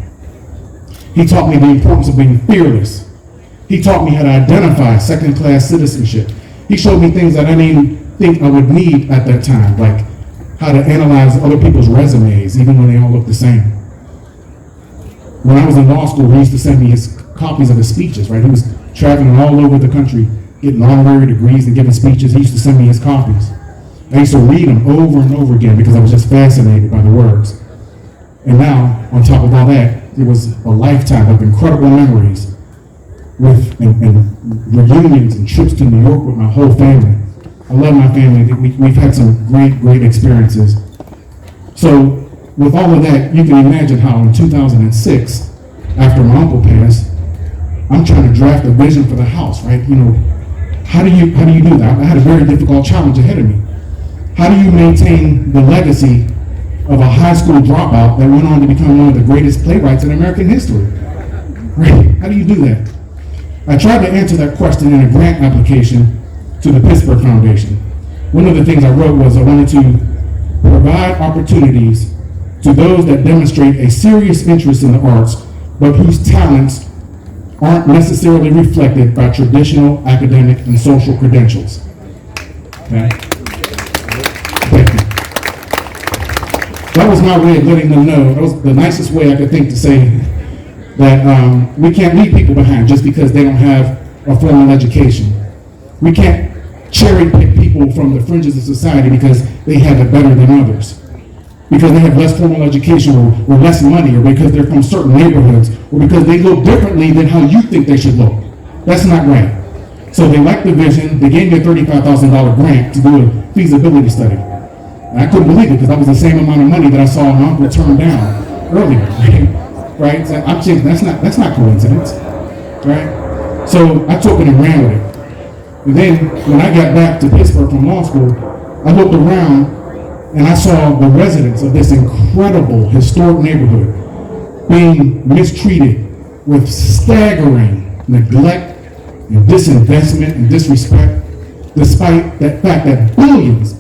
He taught me the importance of being fearless. He taught me how to identify second-class citizenship. He showed me things that I didn't think I would need at that time, like how to analyze other people's resumes, even when they all look the same. When I was in law school, he used to send me his copies of his speeches, right? He was traveling all over the country, getting honorary degrees and giving speeches. He used to send me his copies. I used to read them over and over again because I was just fascinated by the words. And now, on top of all that, it was a lifetime of incredible memories with and reunions and trips to New York with my whole family. I love my family. We've had some great experiences. So with all of that, you can imagine how in 2006, after my uncle passed, I'm trying to draft a vision for the house, right? How do you do that? I had a very difficult challenge ahead of me. How do you maintain the legacy of a high school dropout that went on to become one of the greatest playwrights in American history? Right? How do you do that? I tried to answer that question in a grant application to the Pittsburgh Foundation. One of the things I wrote was I wanted to provide opportunities to those that demonstrate a serious interest in the arts, but whose talents aren't necessarily reflected by traditional academic and social credentials. Okay? Thank you. that was my way of letting them know. That was the nicest way I could think to say that we can't leave people behind just because they don't have a formal education. We can't cherry pick people from the fringes of society because they have it better than others, because they have less formal education or less money, or because they're from certain neighborhoods, or because they look differently than how you think they should look. That's not right. So they liked the vision. They gave me a $35,000 grant to do a feasibility study. And I couldn't believe it because that was the same amount of money that I saw my uncle turn down earlier, right? So I'm saying that's not coincidence, right? So I took it and ran with it. And then when I got back to Pittsburgh from law school, I looked around and I saw the residents of this incredible historic neighborhood being mistreated with staggering neglect and disinvestment and disrespect, despite the fact that billions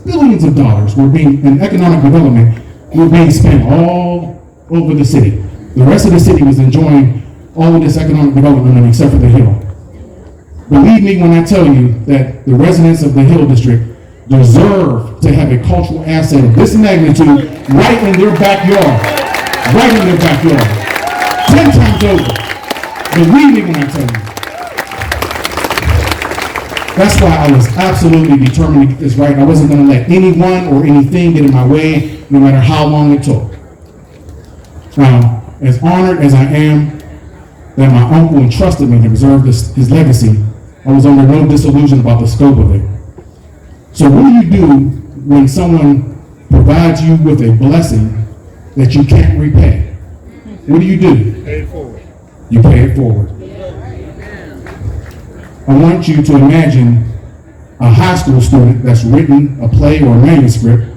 of dollars were being, in economic development, were being spent all over the city. The rest of the city was enjoying all of this economic development except for the Hill. Believe me when I tell you that the residents of the Hill District deserve to have a cultural asset of this magnitude right in their backyard. Right in their backyard. 10 times over. Believe me when I tell you. That's why I was absolutely determined to get this right. I wasn't going to let anyone or anything get in my way, no matter how long it took. Now, as honored as I am that my uncle entrusted me to preserve his legacy, I was under no disillusion about the scope of it. So what do you do when someone provides you with a blessing that you can't repay? What do you do? Pay it forward. You pay it forward. I want you to imagine a high school student that's written a play or a manuscript.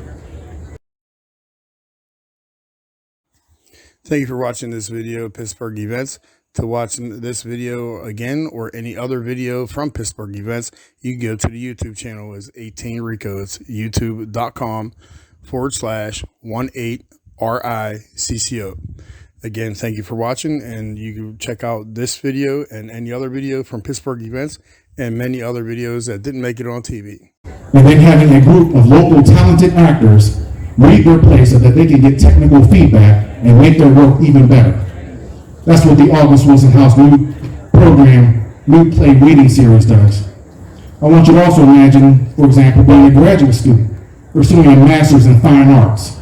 Thank you for watching this video of Pittsburgh Events. To watch this video again or any other video from Pittsburgh Events, you can go to the YouTube channel as 18 Ricco. It's youtube.com/18RICCO. Again, thank you for watching, and you can check out this video and any other video from Pittsburgh Events and many other videos that didn't make it on TV. And then having a group of local talented actors read their play so that they can get technical feedback and make their work even better. That's what the August Wilson House new play reading series does. I want you to also imagine, for example, being a graduate student, pursuing a master's in fine arts,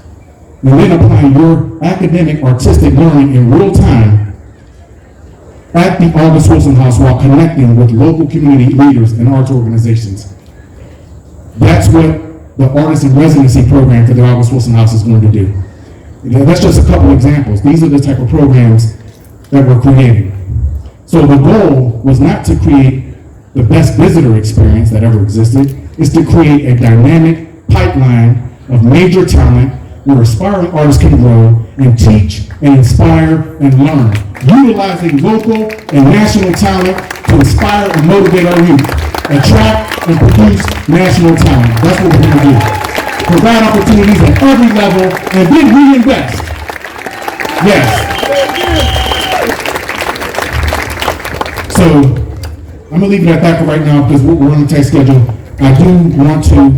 and then applying your academic artistic learning in real time at the August Wilson House while connecting with local community leaders and arts organizations. That's what the Artist in Residency program for the August Wilson House is going to do. That's just a couple examples. These are the type of programs that we're creating. So the goal was not to create the best visitor experience that ever existed. It's to create a dynamic pipeline of major talent where aspiring artists can grow and teach and inspire and learn, utilizing local and national talent to inspire and motivate our youth, attract and produce national talent. That's what we're going to do. Provide opportunities at every level and then reinvest. Yes. So I'm going to leave it at that for right now because we're on a tight schedule. I do want to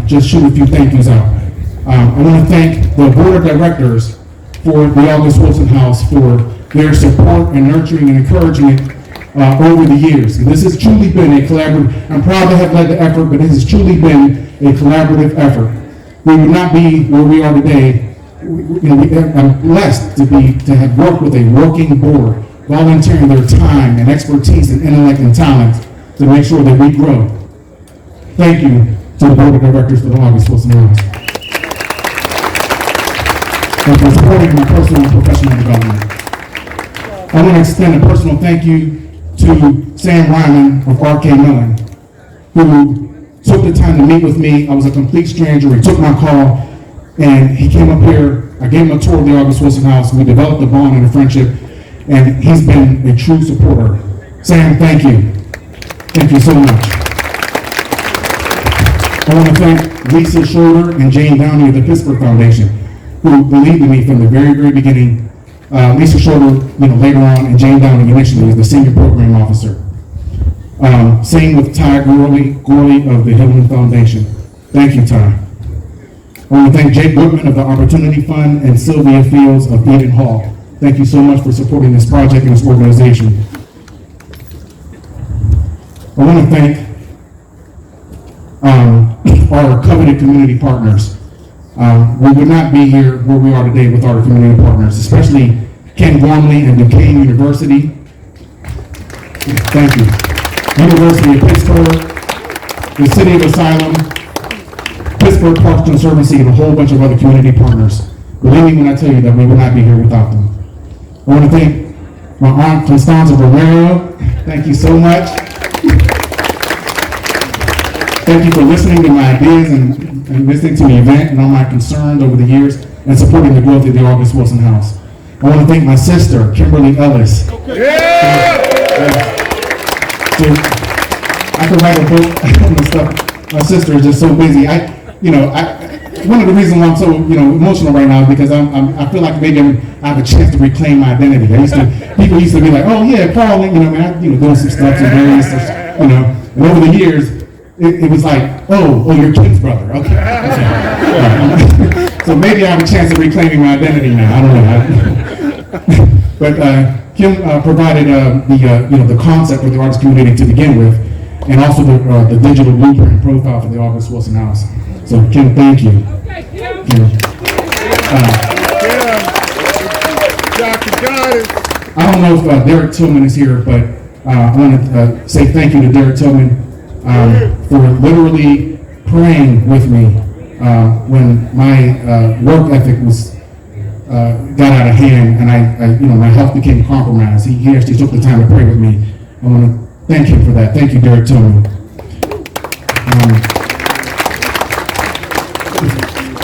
just shoot a few thank yous out. I want to thank the board of directors for the August Wilson House for their support and nurturing and encouragement over the years. And this has truly been a collaborative, I'm proud to have led the effort, but this has truly been a collaborative effort. We would not be where we are today. I'm blessed to have worked with a working board, volunteering their time and expertise and intellect and talent to make sure that we grow. Thank you to the board of directors for the August Wilson House. And for supporting my personal and professional development. I want to extend a personal thank you to Sam Ryman of R.K. Millen, who took the time to meet with me. I was a complete stranger. He took my call, and he came up here. I gave him a tour of the August Wilson House. We developed a bond and a friendship, and he's been a true supporter. Sam, thank you. Thank you so much. I want to thank Lisa Schroeder and Jane Downey of the Pittsburgh Foundation, who believed in me from the very, very beginning. Lisa Schroeder, later on, and Jane Downey initially as the senior program officer. Same with Ty Gorley of the Hillman Foundation. Thank you, Ty. I I want to thank Jake Goodman of the Opportunity Fund and Sylvia Fields of Eden Hall. Thank you so much for supporting this project and this organization. I want to thank our coveted community partners. We would not be here where we are today without our community partners, especially Ken Gormley and Duquesne University. Thank you. University of Pittsburgh, the City of Asylum, Pittsburgh Parks Conservancy, and a whole bunch of other community partners. Believe me when I tell you that we would not be here without them. I want to thank my aunt CONSTANZA Romero. Thank you so much. Thank you for listening to my ideas and listening to the event and all my concerns over the years and supporting the growth of the August Wilson House. I want to thank my sister, Kimberly Ellis. So I could write a book and stuff. My sister is just so busy. One of the reasons why I'm so emotional right now is because I feel like maybe I have a chance to reclaim my identity. People used to be like, oh yeah, Paul, doing some stuff and various stuff, and over the years it was like, oh, your kid's brother, okay. So maybe I have a chance of reclaiming my identity now. I don't know. But Kim provided the concept for the artist community to begin with, and also the digital blueprint profile for the August Wilson House. So Kim, thank you. I don't know if Derek Tillman is here, but I want to say thank you to Derek Tillman for literally praying with me when my work ethic was got out of hand and my health became compromised. He actually took the time to pray with me. I want to thank him for that. Thank you, Derek Tillman.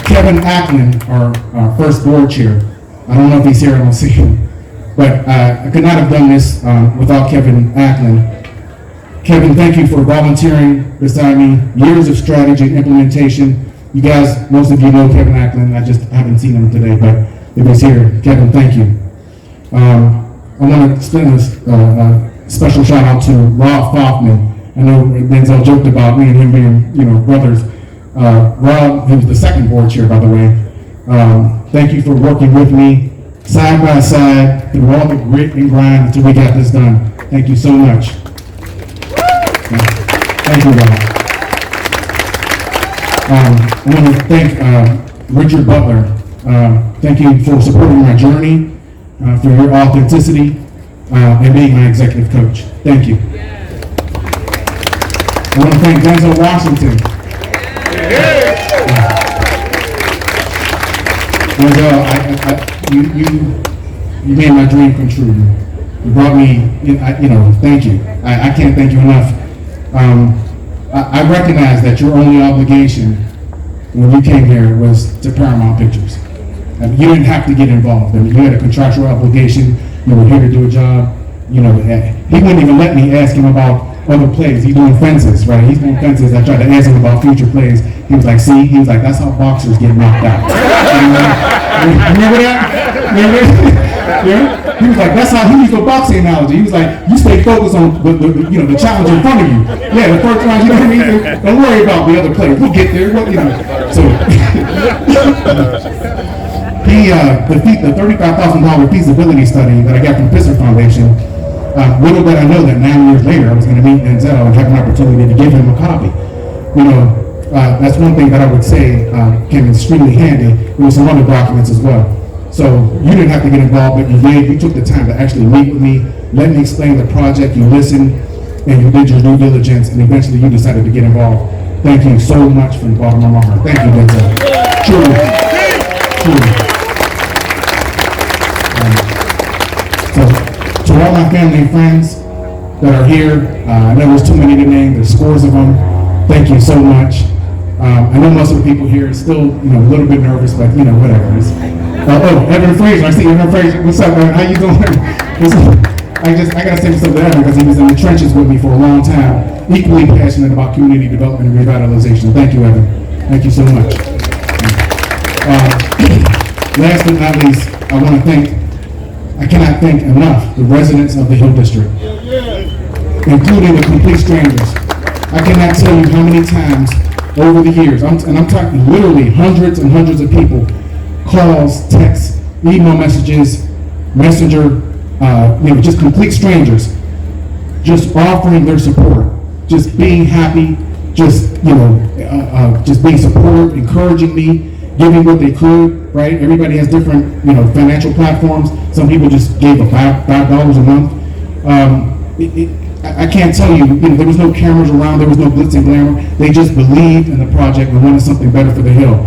Kevin Ackland, our first board chair. I don't know if he's here, I don't see him. But I could not have done this without Kevin Ackland. Kevin, thank you for volunteering beside me. Years of strategy and implementation. You guys, most of you know Kevin Ackland. I just haven't seen him today, but if he's here, Kevin, thank you. I want to extend a special shout out to Rob Faulkman. I know Denzel joked about me and him being, brothers. Rob, he was the second board chair, by the way. Thank you for working with me side by side through all the grit and grind until we got this done. Thank you so much. Thank you, Rob. I want to thank Richard Butler. Thank you for supporting my journey, for your authenticity, and being my executive coach. Thank you. I want to thank DENZEL Washington. Denzel, you made my dream come true. You brought me, thank you. I can't thank you enough. I recognize that your only obligation when you came here was to Paramount Pictures. You didn't have to get involved. You had a contractual obligation. You were here to do a job. He wouldn't even let me ask him about other plays. He's doing Fences, right? He's doing Fences. I tried to ask him about future plays. He was like, that's how boxers get knocked out. Remember that? Yeah? He was like, that's how he used the boxing analogy. He was like, you stay focused on the challenge in front of you. Yeah, the first round, don't worry about the other plays. We'll get there. So he the $35,000 feasibility study that I got from Pittsburgh Foundation. Little did I know that 9 years later I was going to meet Denzel and have an opportunity to give him a copy. That's one thing that I would say came extremely handy. There were some other documents as well. So you didn't have to get involved, but you did. You took the time to actually meet with me, let me explain the project, you listened, and you did your due diligence, and eventually you decided to get involved. Thank you so much from the bottom of my heart. Thank you, Denzel. Truly. So, to all my family and friends that are here, I know there's too many to name, there's scores of them. Thank you so much. I know most of the people here are still, a little bit nervous, but whatever. Evan Fraser, I see Evan Fraser. What's up, man? How you doing? I gotta say what's up to Evan because he was in the trenches with me for a long time, equally passionate about community development and revitalization. Thank you, Evan. Thank you so much. Last but not least, I cannot thank enough the residents of the Hill District, including the complete strangers. I cannot tell you how many times over the years, and I'm talking literally hundreds and hundreds of people, calls, texts, email messages, messenger, just complete strangers, just offering their support, just being happy, just being supportive, encouraging me, giving what they could, right? Everybody has different, financial platforms. Some people just gave $5 a month. I can't tell you, there was no cameras around, there was no glitz and glamour. They just believed in the project and wanted something better for the Hill.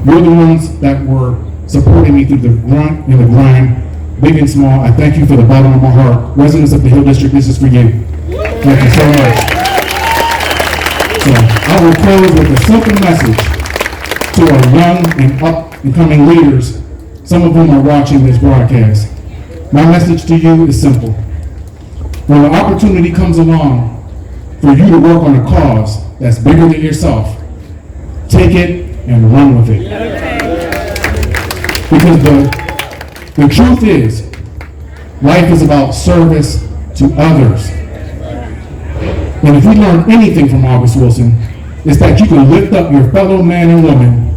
You're the ones that were supporting me through the grunt and the grind, big and small. I thank you for the bottom of my heart. Residents of the Hill District, this is for you. Thank you so much. So I will close with a simple message to our young and up-and-coming leaders, some of whom are watching this broadcast. My message to you is simple. When an opportunity comes along for you to work on a cause that's bigger than yourself, take it and run with it. Because the truth is, life is about service to others. And if we learn anything from August Wilson, it's that you can lift up your fellow man and woman,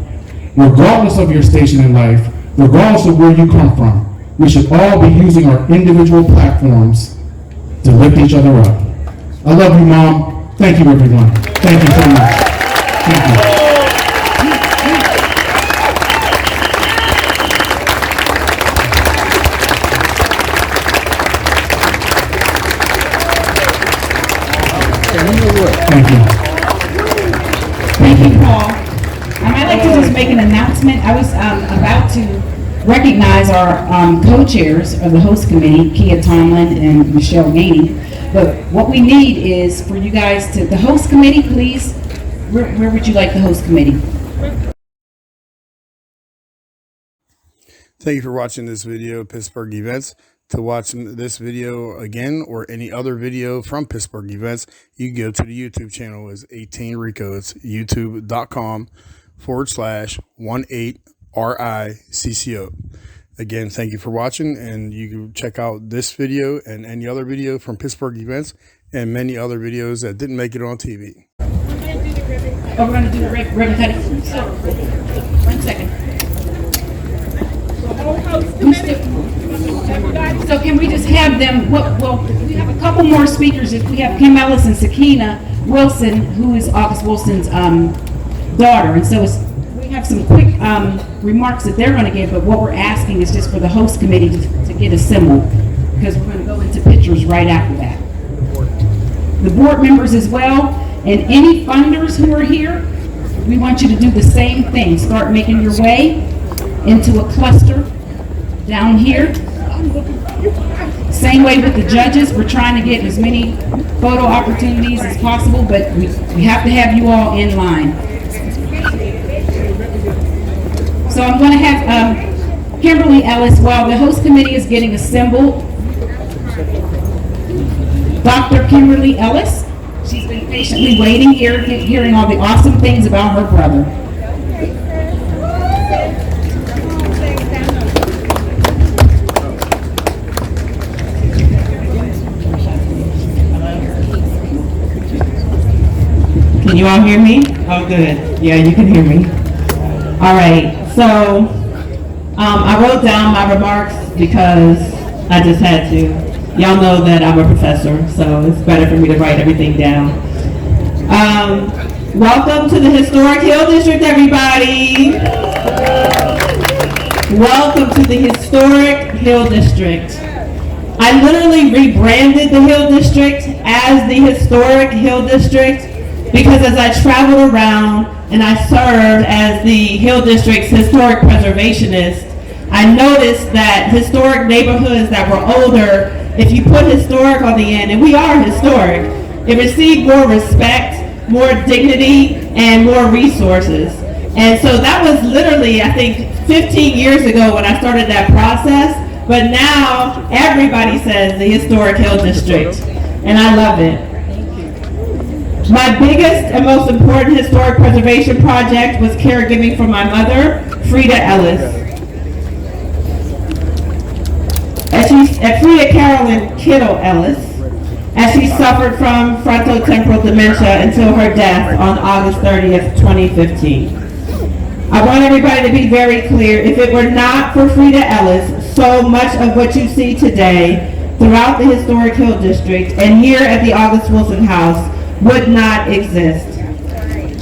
regardless of your station in life, regardless of where you come from. We should all be using our individual platforms to lift each other up. I love you, Mom. Thank you, everyone. Thank you so much. Thank you. Thank you. Thank you, Paul. I'd like to just make an announcement. I was about to recognize our co-chairs of the host committee, Kia Tomlin and Michelle Ganey. But what we need is for you guys to, the host committee, please, where would you like the host committee? Thank you for watching this video of Pittsburgh Events. To watch this video again or any other video from Pittsburgh Events, you can go to the YouTube channel as 18 Ricco. It's youtube.com/18RICCO. Again, thank you for watching, and you can check out this video and any other video from Pittsburgh Events and many other videos that didn't make it on TV. Oh, we're going to do the ribbon cutting. So, 1 second. So can we just have them, well, we have a couple more speakers. If we have Kim Ellis and Sakina Wilson, who is August Wilson's daughter. And so we have some quick remarks that they're going to give, but what we're asking is just for the host committee to get assembled, because we're going to go into pictures right after that. The board members as well, and any funders who are here, we want you to do the same thing. Start making your way into a cluster down here. Same way with the judges. We're trying to get as many photo opportunities as possible, but we have to have you all in line. So I'm going to have Kimberly Ellis, while the host committee is getting assembled. Dr. Kimberly Ellis, she's been patiently waiting here, hearing all the awesome things about her brother. Can you all hear me? Oh, good. Yeah, you can hear me. All right. So I wrote down my remarks because I just had to. Y'all know that I'm a professor, so it's better for me to write everything down. Welcome to the historic Hill District, everybody. Welcome to the historic Hill District. I literally rebranded the Hill District as the historic Hill District because as I traveled around and I served as the Hill District's historic preservationist, I noticed that historic neighborhoods that were older, if you put historic on the end, and we are historic, it received more respect, more dignity, and more resources. And so that was literally, I think, 15 years ago when I started that process, but now everybody says the historic Hill District, and I love it. My biggest and most important historic preservation project was caregiving for my mother, Frida Ellis. At Frida Carolyn Kittle Ellis, as she suffered from frontotemporal dementia until her death on August 30th, 2015. I want everybody to be very clear, if it were not for Frida Ellis, so much of what you see today throughout the historic Hill District and here at the August Wilson House would not exist.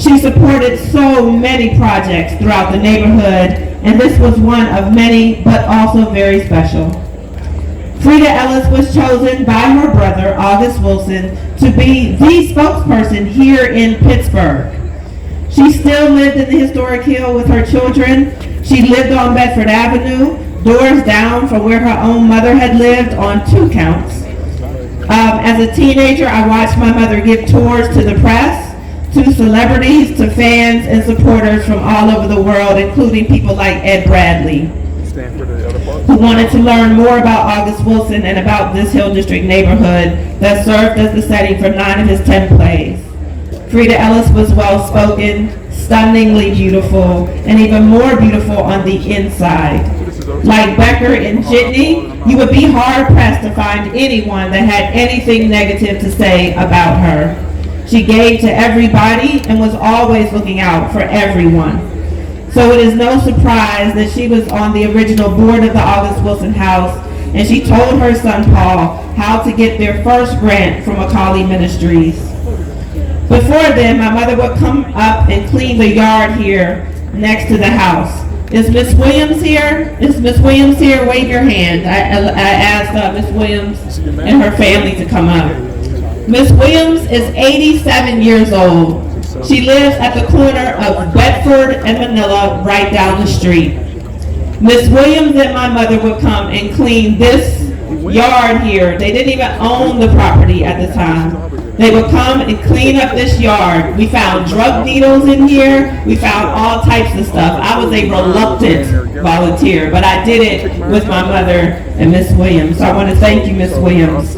She supported so many projects throughout the neighborhood, and this was one of many, but also very special. Frida Ellis was chosen by her brother, August Wilson, to be the spokesperson here in Pittsburgh. She still lived in the historic Hill with her children. She lived on Bedford Avenue, doors down from where her own mother had lived on 2 counts. As a teenager, I watched my mother give tours to the press, to celebrities, to fans and supporters from all over the world, including people like Ed Bradley, who wanted to learn more about August Wilson and about this Hill District neighborhood that served as the setting for 9 of his 10 plays. Frida Ellis was well-spoken, stunningly beautiful, and even more beautiful on the inside. Like Becker and Jitney, you would be hard-pressed to find anyone that had anything negative to say about her. She gave to everybody and was always looking out for everyone. So it is no surprise that she was on the original board of the August Wilson House, and she told her son Paul how to get their first grant from Macaulay Ministries. Before then, my mother would come up and clean the yard here next to the house. Is Miss Williams here? Is Miss Williams here? Wave your hand. I asked Miss Williams and her family to come up. Miss Williams is 87 years old. She lives at the corner of Bedford and Manila, right down the street. Miss Williams and my mother would come and clean this yard here. They didn't even own the property at the time. They would come and clean up this yard. We found drug needles in here. We found all types of stuff. I was a reluctant volunteer, but I did it with my mother and Miss Williams. So I want to thank you, Miss Williams.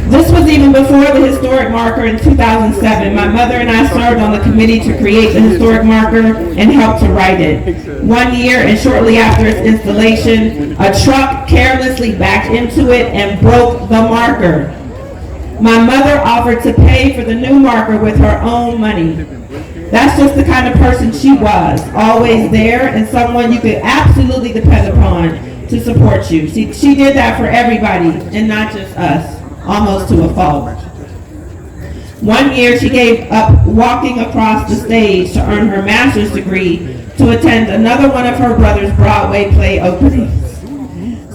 This was even before the historic marker in 2007. My mother and I served on the committee to create the historic marker and helped to write it. 1 year and shortly after its installation, a truck carelessly backed into it and broke the marker. My mother offered to pay for the new marker with her own money. That's just the kind of person she was, always there and someone you could absolutely depend upon to support you. She did that for everybody and not just us, almost to a fault. 1 year she gave up walking across the stage to earn her master's degree to attend another one of her brother's Broadway play openings.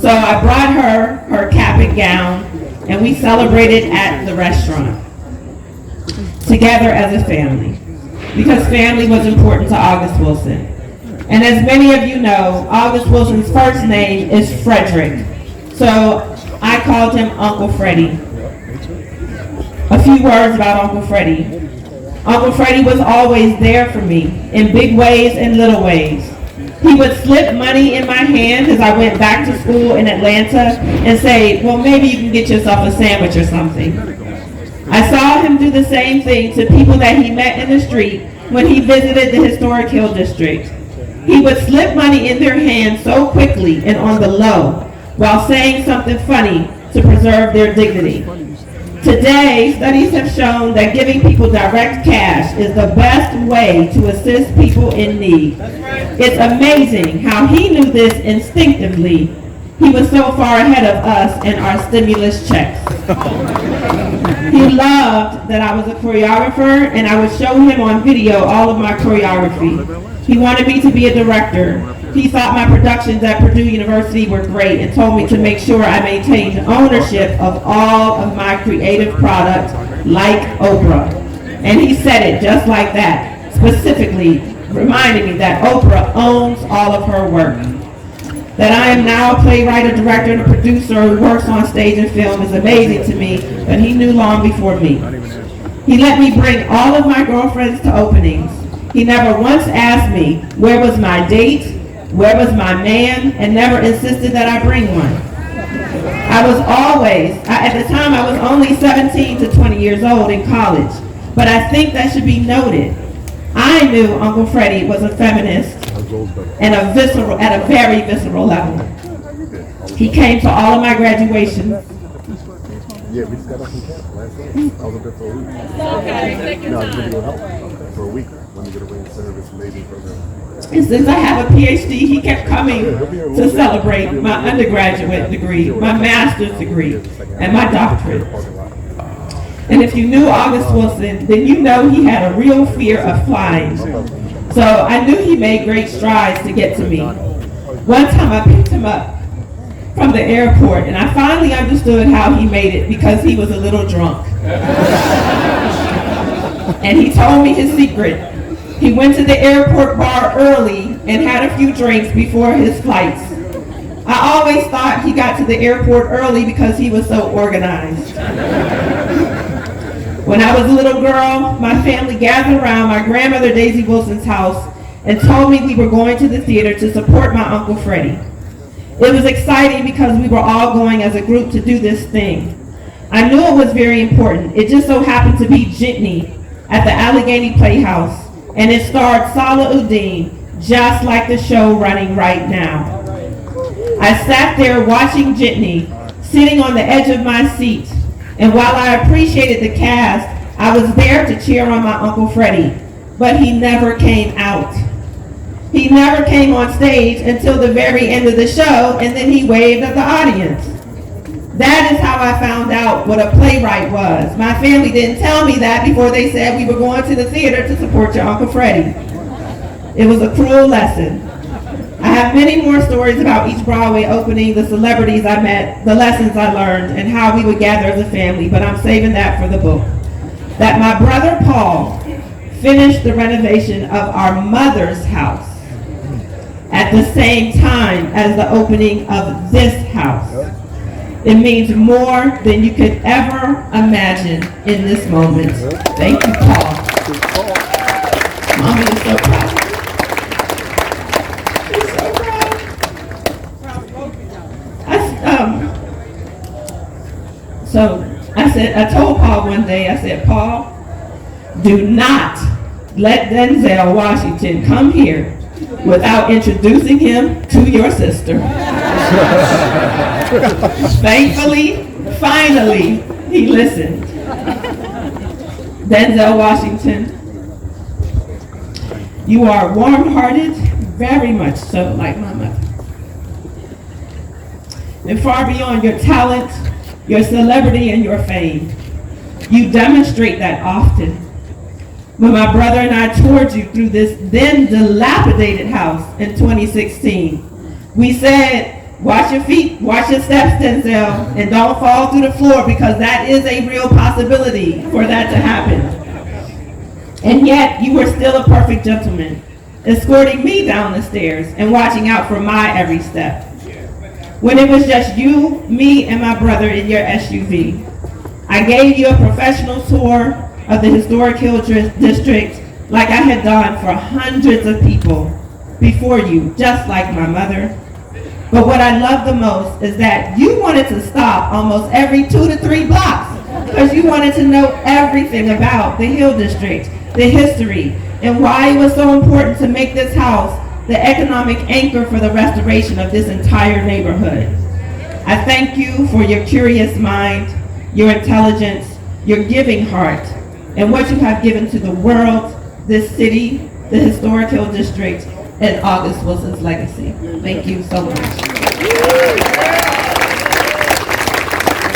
So I brought her cap and gown, and we celebrated at the restaurant together as a family, because family was important to August Wilson. And as many of you know, August Wilson's first name is Frederick, so I called him Uncle Freddie. A few words about Uncle Freddie. Uncle Freddie was always there for me in big ways and little ways. He would slip money in my hand as I went back to school in Atlanta and say, well, maybe you can get yourself a sandwich or something. I saw him do the same thing to people that he met in the street when he visited the historic Hill District. He would slip money in their hands so quickly and on the low while saying something funny to preserve their dignity. Today, studies have shown that giving people direct cash is the best way to assist people in need. It's amazing how he knew this instinctively. He was so far ahead of us in our stimulus checks. He loved that I was a choreographer, and I would show him on video all of my choreography. He wanted me to be a director. He thought my productions at Purdue University were great and told me to make sure I maintained ownership of all of my creative product, like Oprah. And he said it just like that, specifically reminding me that Oprah owns all of her work. That I am now a playwright, a director, and a producer who works on stage and film is amazing to me, but he knew long before me. He let me bring all of my girlfriends to openings. He never once asked me where was my date, where was my man, and never insisted that I bring one. At the time I was only 17 to 20 years old in college, but I think that should be noted. I knew Uncle Freddie was a feminist and at a very visceral level. He came to all of my graduations. Yeah, we just got back from camp last night. I was up there for a week. Okay. No, I was going to go help for a week. Let me get a ring center. It's an amazing program. And since I have a PhD, he kept coming to celebrate my undergraduate degree, my master's degree, and my doctorate. And if you knew August Wilson, then you know he had a real fear of flying. So I knew he made great strides to get to me. One time I picked him up from the airport, and I finally understood how he made it because he was a little drunk. And he told me his secret. He went to the airport bar early and had a few drinks before his flights. I always thought he got to the airport early because he was so organized. When I was a little girl, my family gathered around my grandmother Daisy Wilson's house and told me we were going to the theater to support my Uncle Freddie. It was exciting because we were all going as a group to do this thing. I knew it was very important. It just so happened to be Jitney at the Allegheny Playhouse, and it starred Salahuddin, just like the show running right now. I sat there watching Jitney, sitting on the edge of my seat, and while I appreciated the cast, I was there to cheer on my Uncle Freddie, but he never came out. He never came on stage until the very end of the show, and then he waved at the audience. That is how I found out what a playwright was. My family didn't tell me that before they said we were going to the theater to support your Uncle Freddie. It was a cruel lesson. I have many more stories about each Broadway opening, the celebrities I met, the lessons I learned, and how we would gather as a family, but I'm saving that for the book. That my brother Paul finished the renovation of our mother's house at the same time as the opening of this house. It means more than you could ever imagine in this moment. Thank you, Paul. Mommy is so proud. She's so proud. I told Paul one day, I said, Paul, do not let Denzel Washington come here without introducing him to your sister. Thankfully, finally, he listened. Denzel Washington, you are warm-hearted, very much so like my mother. And far beyond your talent, your celebrity, and your fame, you demonstrate that often. When my brother and I toured you through this then dilapidated house in 2016, we said, watch your feet, watch your steps, Denzel, and don't fall through the floor because that is a real possibility for that to happen. And yet, you were still a perfect gentleman, escorting me down the stairs and watching out for my every step. When it was just you, me, and my brother in your SUV, I gave you a professional tour of the historic Hill District like I had done for hundreds of people before you, just like my mother. But what I love the most is that you wanted to stop almost every 2 to 3 blocks because you wanted to know everything about the Hill District, the history, and why it was so important to make this house the economic anchor for the restoration of this entire neighborhood. I thank you for your curious mind, your intelligence, your giving heart, and what you have given to the world, this city, the historic Hill District, and August Wilson's legacy. Thank you so much.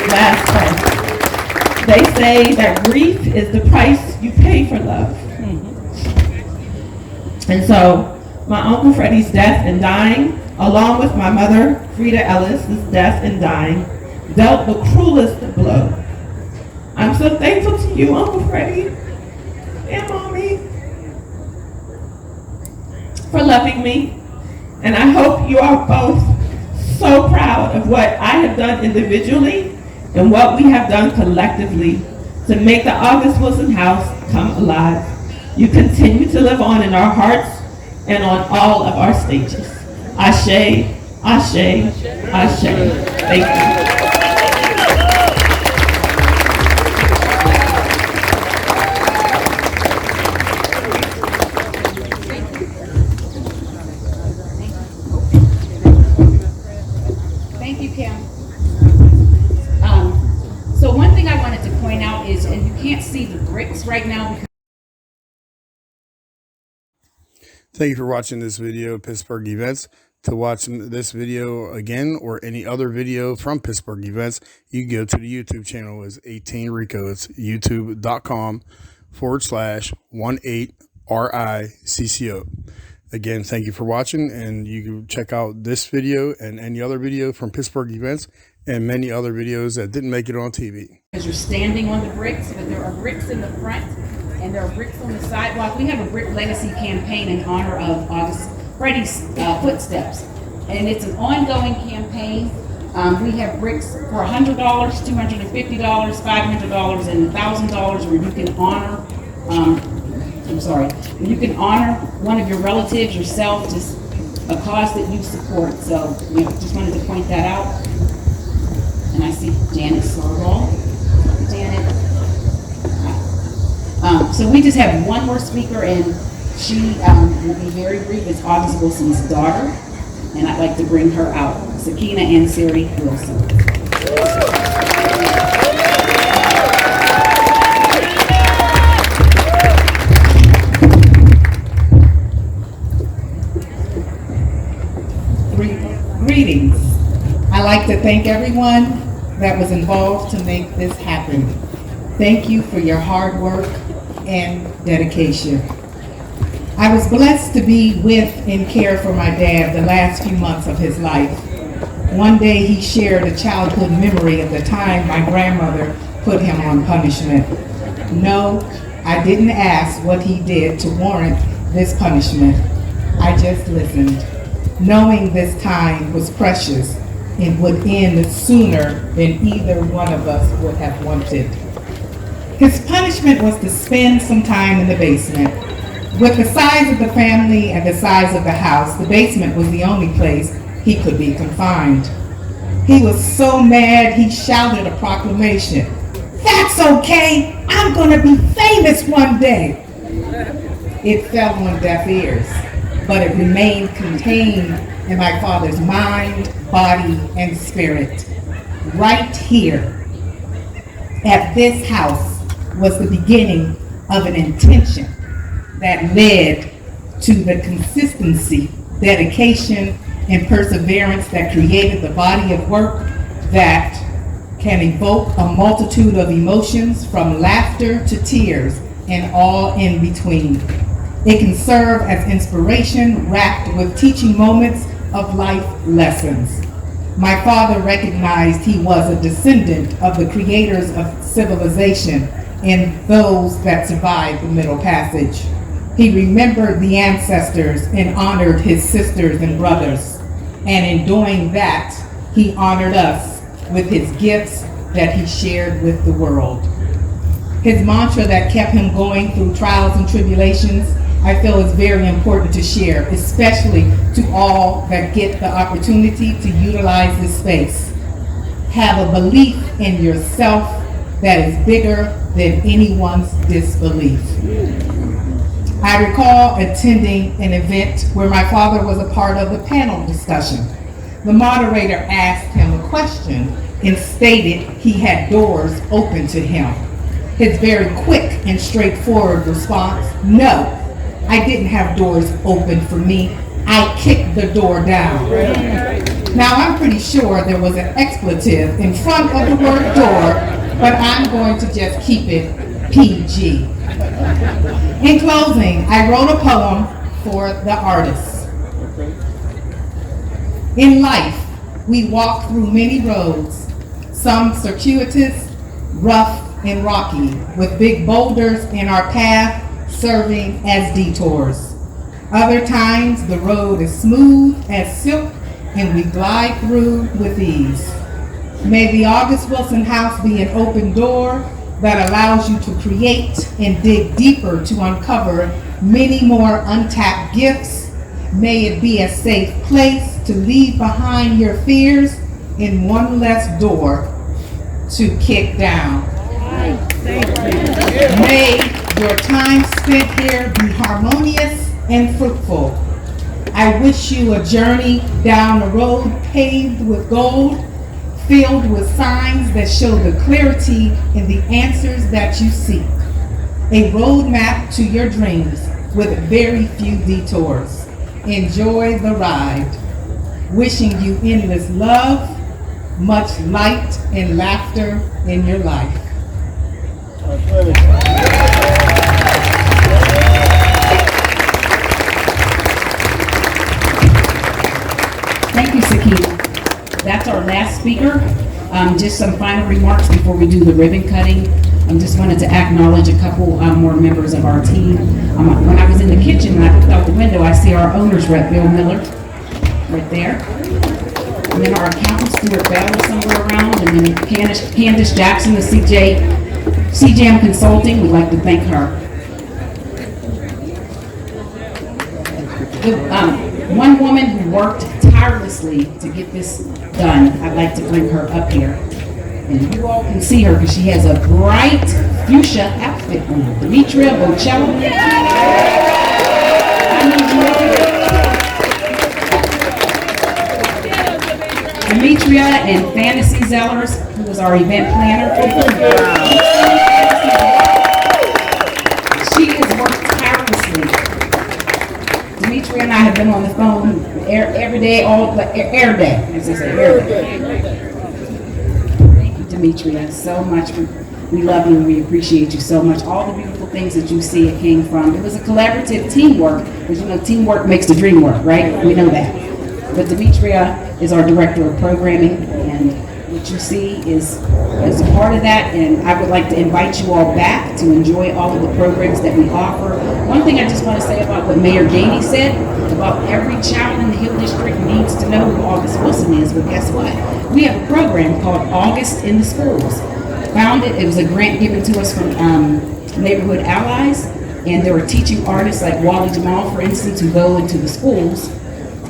Last point. They say that grief is the price you pay for love. And so, my Uncle Freddie's death and dying, along with my mother, Frida Ellis's death and dying, dealt the cruelest blow. I'm so thankful to you, Uncle Freddie and Mommy, for loving me. And I hope you are both so proud of what I have done individually and what we have done collectively to make the August Wilson House come alive. You continue to live on in our hearts and on all of our stages. Ashe, ashe, ashe. Thank you. Thank you, Kim. So one thing Thank you for watching this video of Pittsburgh Events. To watch this video again or any other video from Pittsburgh Events, you can go to the YouTube channel as 18 Ricco. It's youtube.com/18RICCO. Again, thank you for watching, and you can check out this video and any other video from Pittsburgh Events and many other videos that didn't make it on TV. As you're standing on the bricks, but there are bricks in the front and there are bricks on the sidewalk. We have a brick legacy campaign in honor of August Freddie's footsteps, and it's an ongoing campaign. We have bricks for $100, $250, $500, and $1,000 where you can honor. You can honor one of your relatives, yourself, just a cause that you support. So, just wanted to point that out. And I see Janet Sorrell. Janet. So we just have one more speaker, and she will be very brief. It's August Wilson's daughter, and I'd like to bring her out. Sakina Ansari Wilson. Greetings. I'd like to thank everyone that was involved to make this happen. Thank you for your hard work and dedication. I was blessed to be with and care for my dad the last few months of his life. One day he shared a childhood memory of the time my grandmother put him on punishment. No, I didn't ask what he did to warrant this punishment. I just listened, knowing this time was precious and would end sooner than either one of us would have wanted. His punishment was to spend some time in the basement. With the size of the family and the size of the house, the basement was the only place he could be confined. He was so mad he shouted a proclamation. "That's okay, I'm gonna be famous one day." It fell on deaf ears, but it remained contained in my father's mind, body, and spirit. Right here, at this house, was the beginning of an intention that led to the consistency, dedication, and perseverance that created the body of work that can evoke a multitude of emotions from laughter to tears and all in between. It can serve as inspiration wrapped with teaching moments of life lessons. My father recognized he was a descendant of the creators of civilization and those that survived the Middle Passage. He remembered the ancestors and honored his sisters and brothers. And in doing that, he honored us with his gifts that he shared with the world. His mantra that kept him going through trials and tribulations, I feel is very important to share, especially to all that get the opportunity to utilize this space. Have a belief in yourself that is bigger than anyone's disbelief. I recall attending an event where my father was a part of the panel discussion. The moderator asked him a question and stated he had doors open to him. His very quick and straightforward response, "No, I didn't have doors open for me. I kicked the door down." Now, I'm pretty sure there was an expletive in front of the word door, but I'm going to just keep it PG. In closing, I wrote a poem for the artists. In life, we walk through many roads, some circuitous, rough, and rocky, with big boulders in our path serving as detours. Other times, the road is smooth as silk and we glide through with ease. May the August Wilson House be an open door that allows you to create and dig deeper to uncover many more untapped gifts. May it be a safe place to leave behind your fears and one less door to kick down. May your time spent here be harmonious and fruitful. I wish you a journey down a road paved with gold, filled with signs that show the clarity and the answers that you seek. A roadmap to your dreams, with very few detours. Enjoy the ride. Wishing you endless love, much light and laughter in your life. Thank you, Sakina. That's our last speaker. Just some final remarks before we do the ribbon cutting. I just wanted to acknowledge a couple more members of our team. When I was in the kitchen and I looked out the window, I see our owner's rep, Bill Miller, right there. And then our accountant, Stuart Bell, is somewhere around. And then Candace Jackson of CJM Consulting. We'd like to thank her. One woman who worked tirelessly to get this done, I'd like to bring her up here. And you all can see her because she has a bright fuchsia outfit on. Demetria Bocello. Demetria and Fantasy Zellers, who was our event planner. She has worked tirelessly. Demetria and I have been on the phone every day, every day, as they say, every day. Thank you, Demetria, so much. We love you and we appreciate you so much. All the beautiful things that you see, it came from. It was a collaborative teamwork, because you know, teamwork makes the dream work, right? We know that. But Demetria is our director of programming, and what you see is a part of that, and I would like to invite you all back to enjoy all of the programs that we offer. One thing I just want to say about what Mayor Gainey said, about every child in the Hill District needs to know who August Wilson is, but guess what? We have a program called August in the Schools. It was a grant given to us from Neighborhood Allies, and there were teaching artists like Wally Jamal, for instance, who go into the schools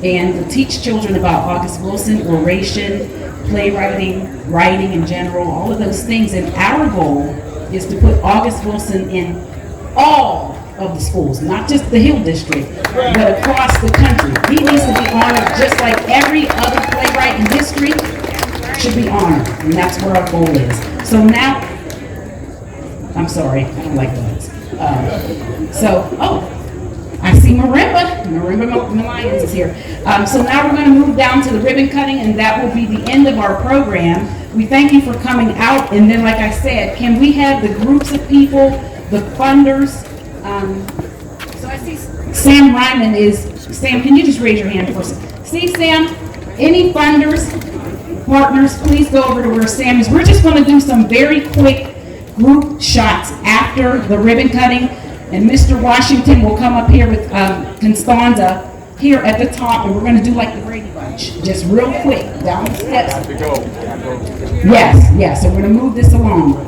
and will teach children about August Wilson, oration, playwriting, writing in general, all of those things. And our goal is to put August Wilson in all of the schools, not just the Hill District, but across the country. He needs to be honored just like every other playwright in history should be honored, and that's where our goal is. So now, I'm sorry, I don't like dogs. I see Marimba Lyons is here. So now we're going to move down to the ribbon cutting, and that will be the end of our program. We thank you for coming out, and then like I said, can we have the groups of people, the funders? So I see Sam Ryman Sam, can you just raise your hand for us? See, Sam, any funders, partners, please go over to where Sam is. We're just going to do some very quick group shots after the ribbon cutting. And Mr. Washington will come up here with Constanza here at the top, and we're going to do like the Brady Bunch, just real quick down the steps. Yes, so we're going to move this along.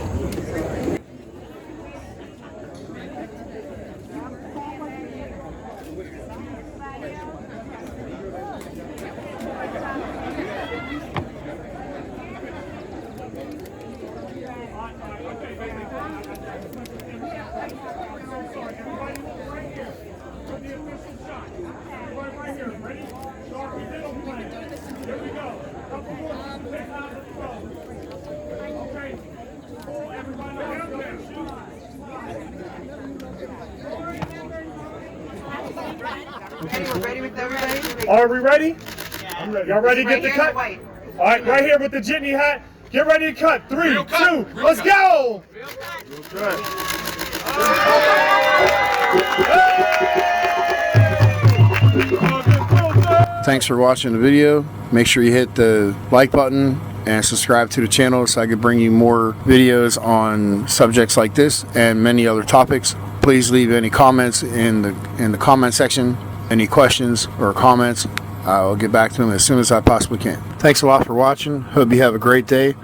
Are we ready? Yeah. Y'all ready to get the cut? All right, right here with the jitney hat. Get ready to cut. 3, 2, let's go! Thanks for watching the video. Make sure you hit the like button and subscribe to the channel so I can bring you more videos on subjects like this and many other topics. Please leave any comments in the comment section. Any questions or comments, I'll get back to them as soon as I possibly can. Thanks a lot for watching. Hope you have a great day,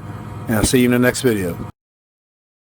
and I'll see you in the next video.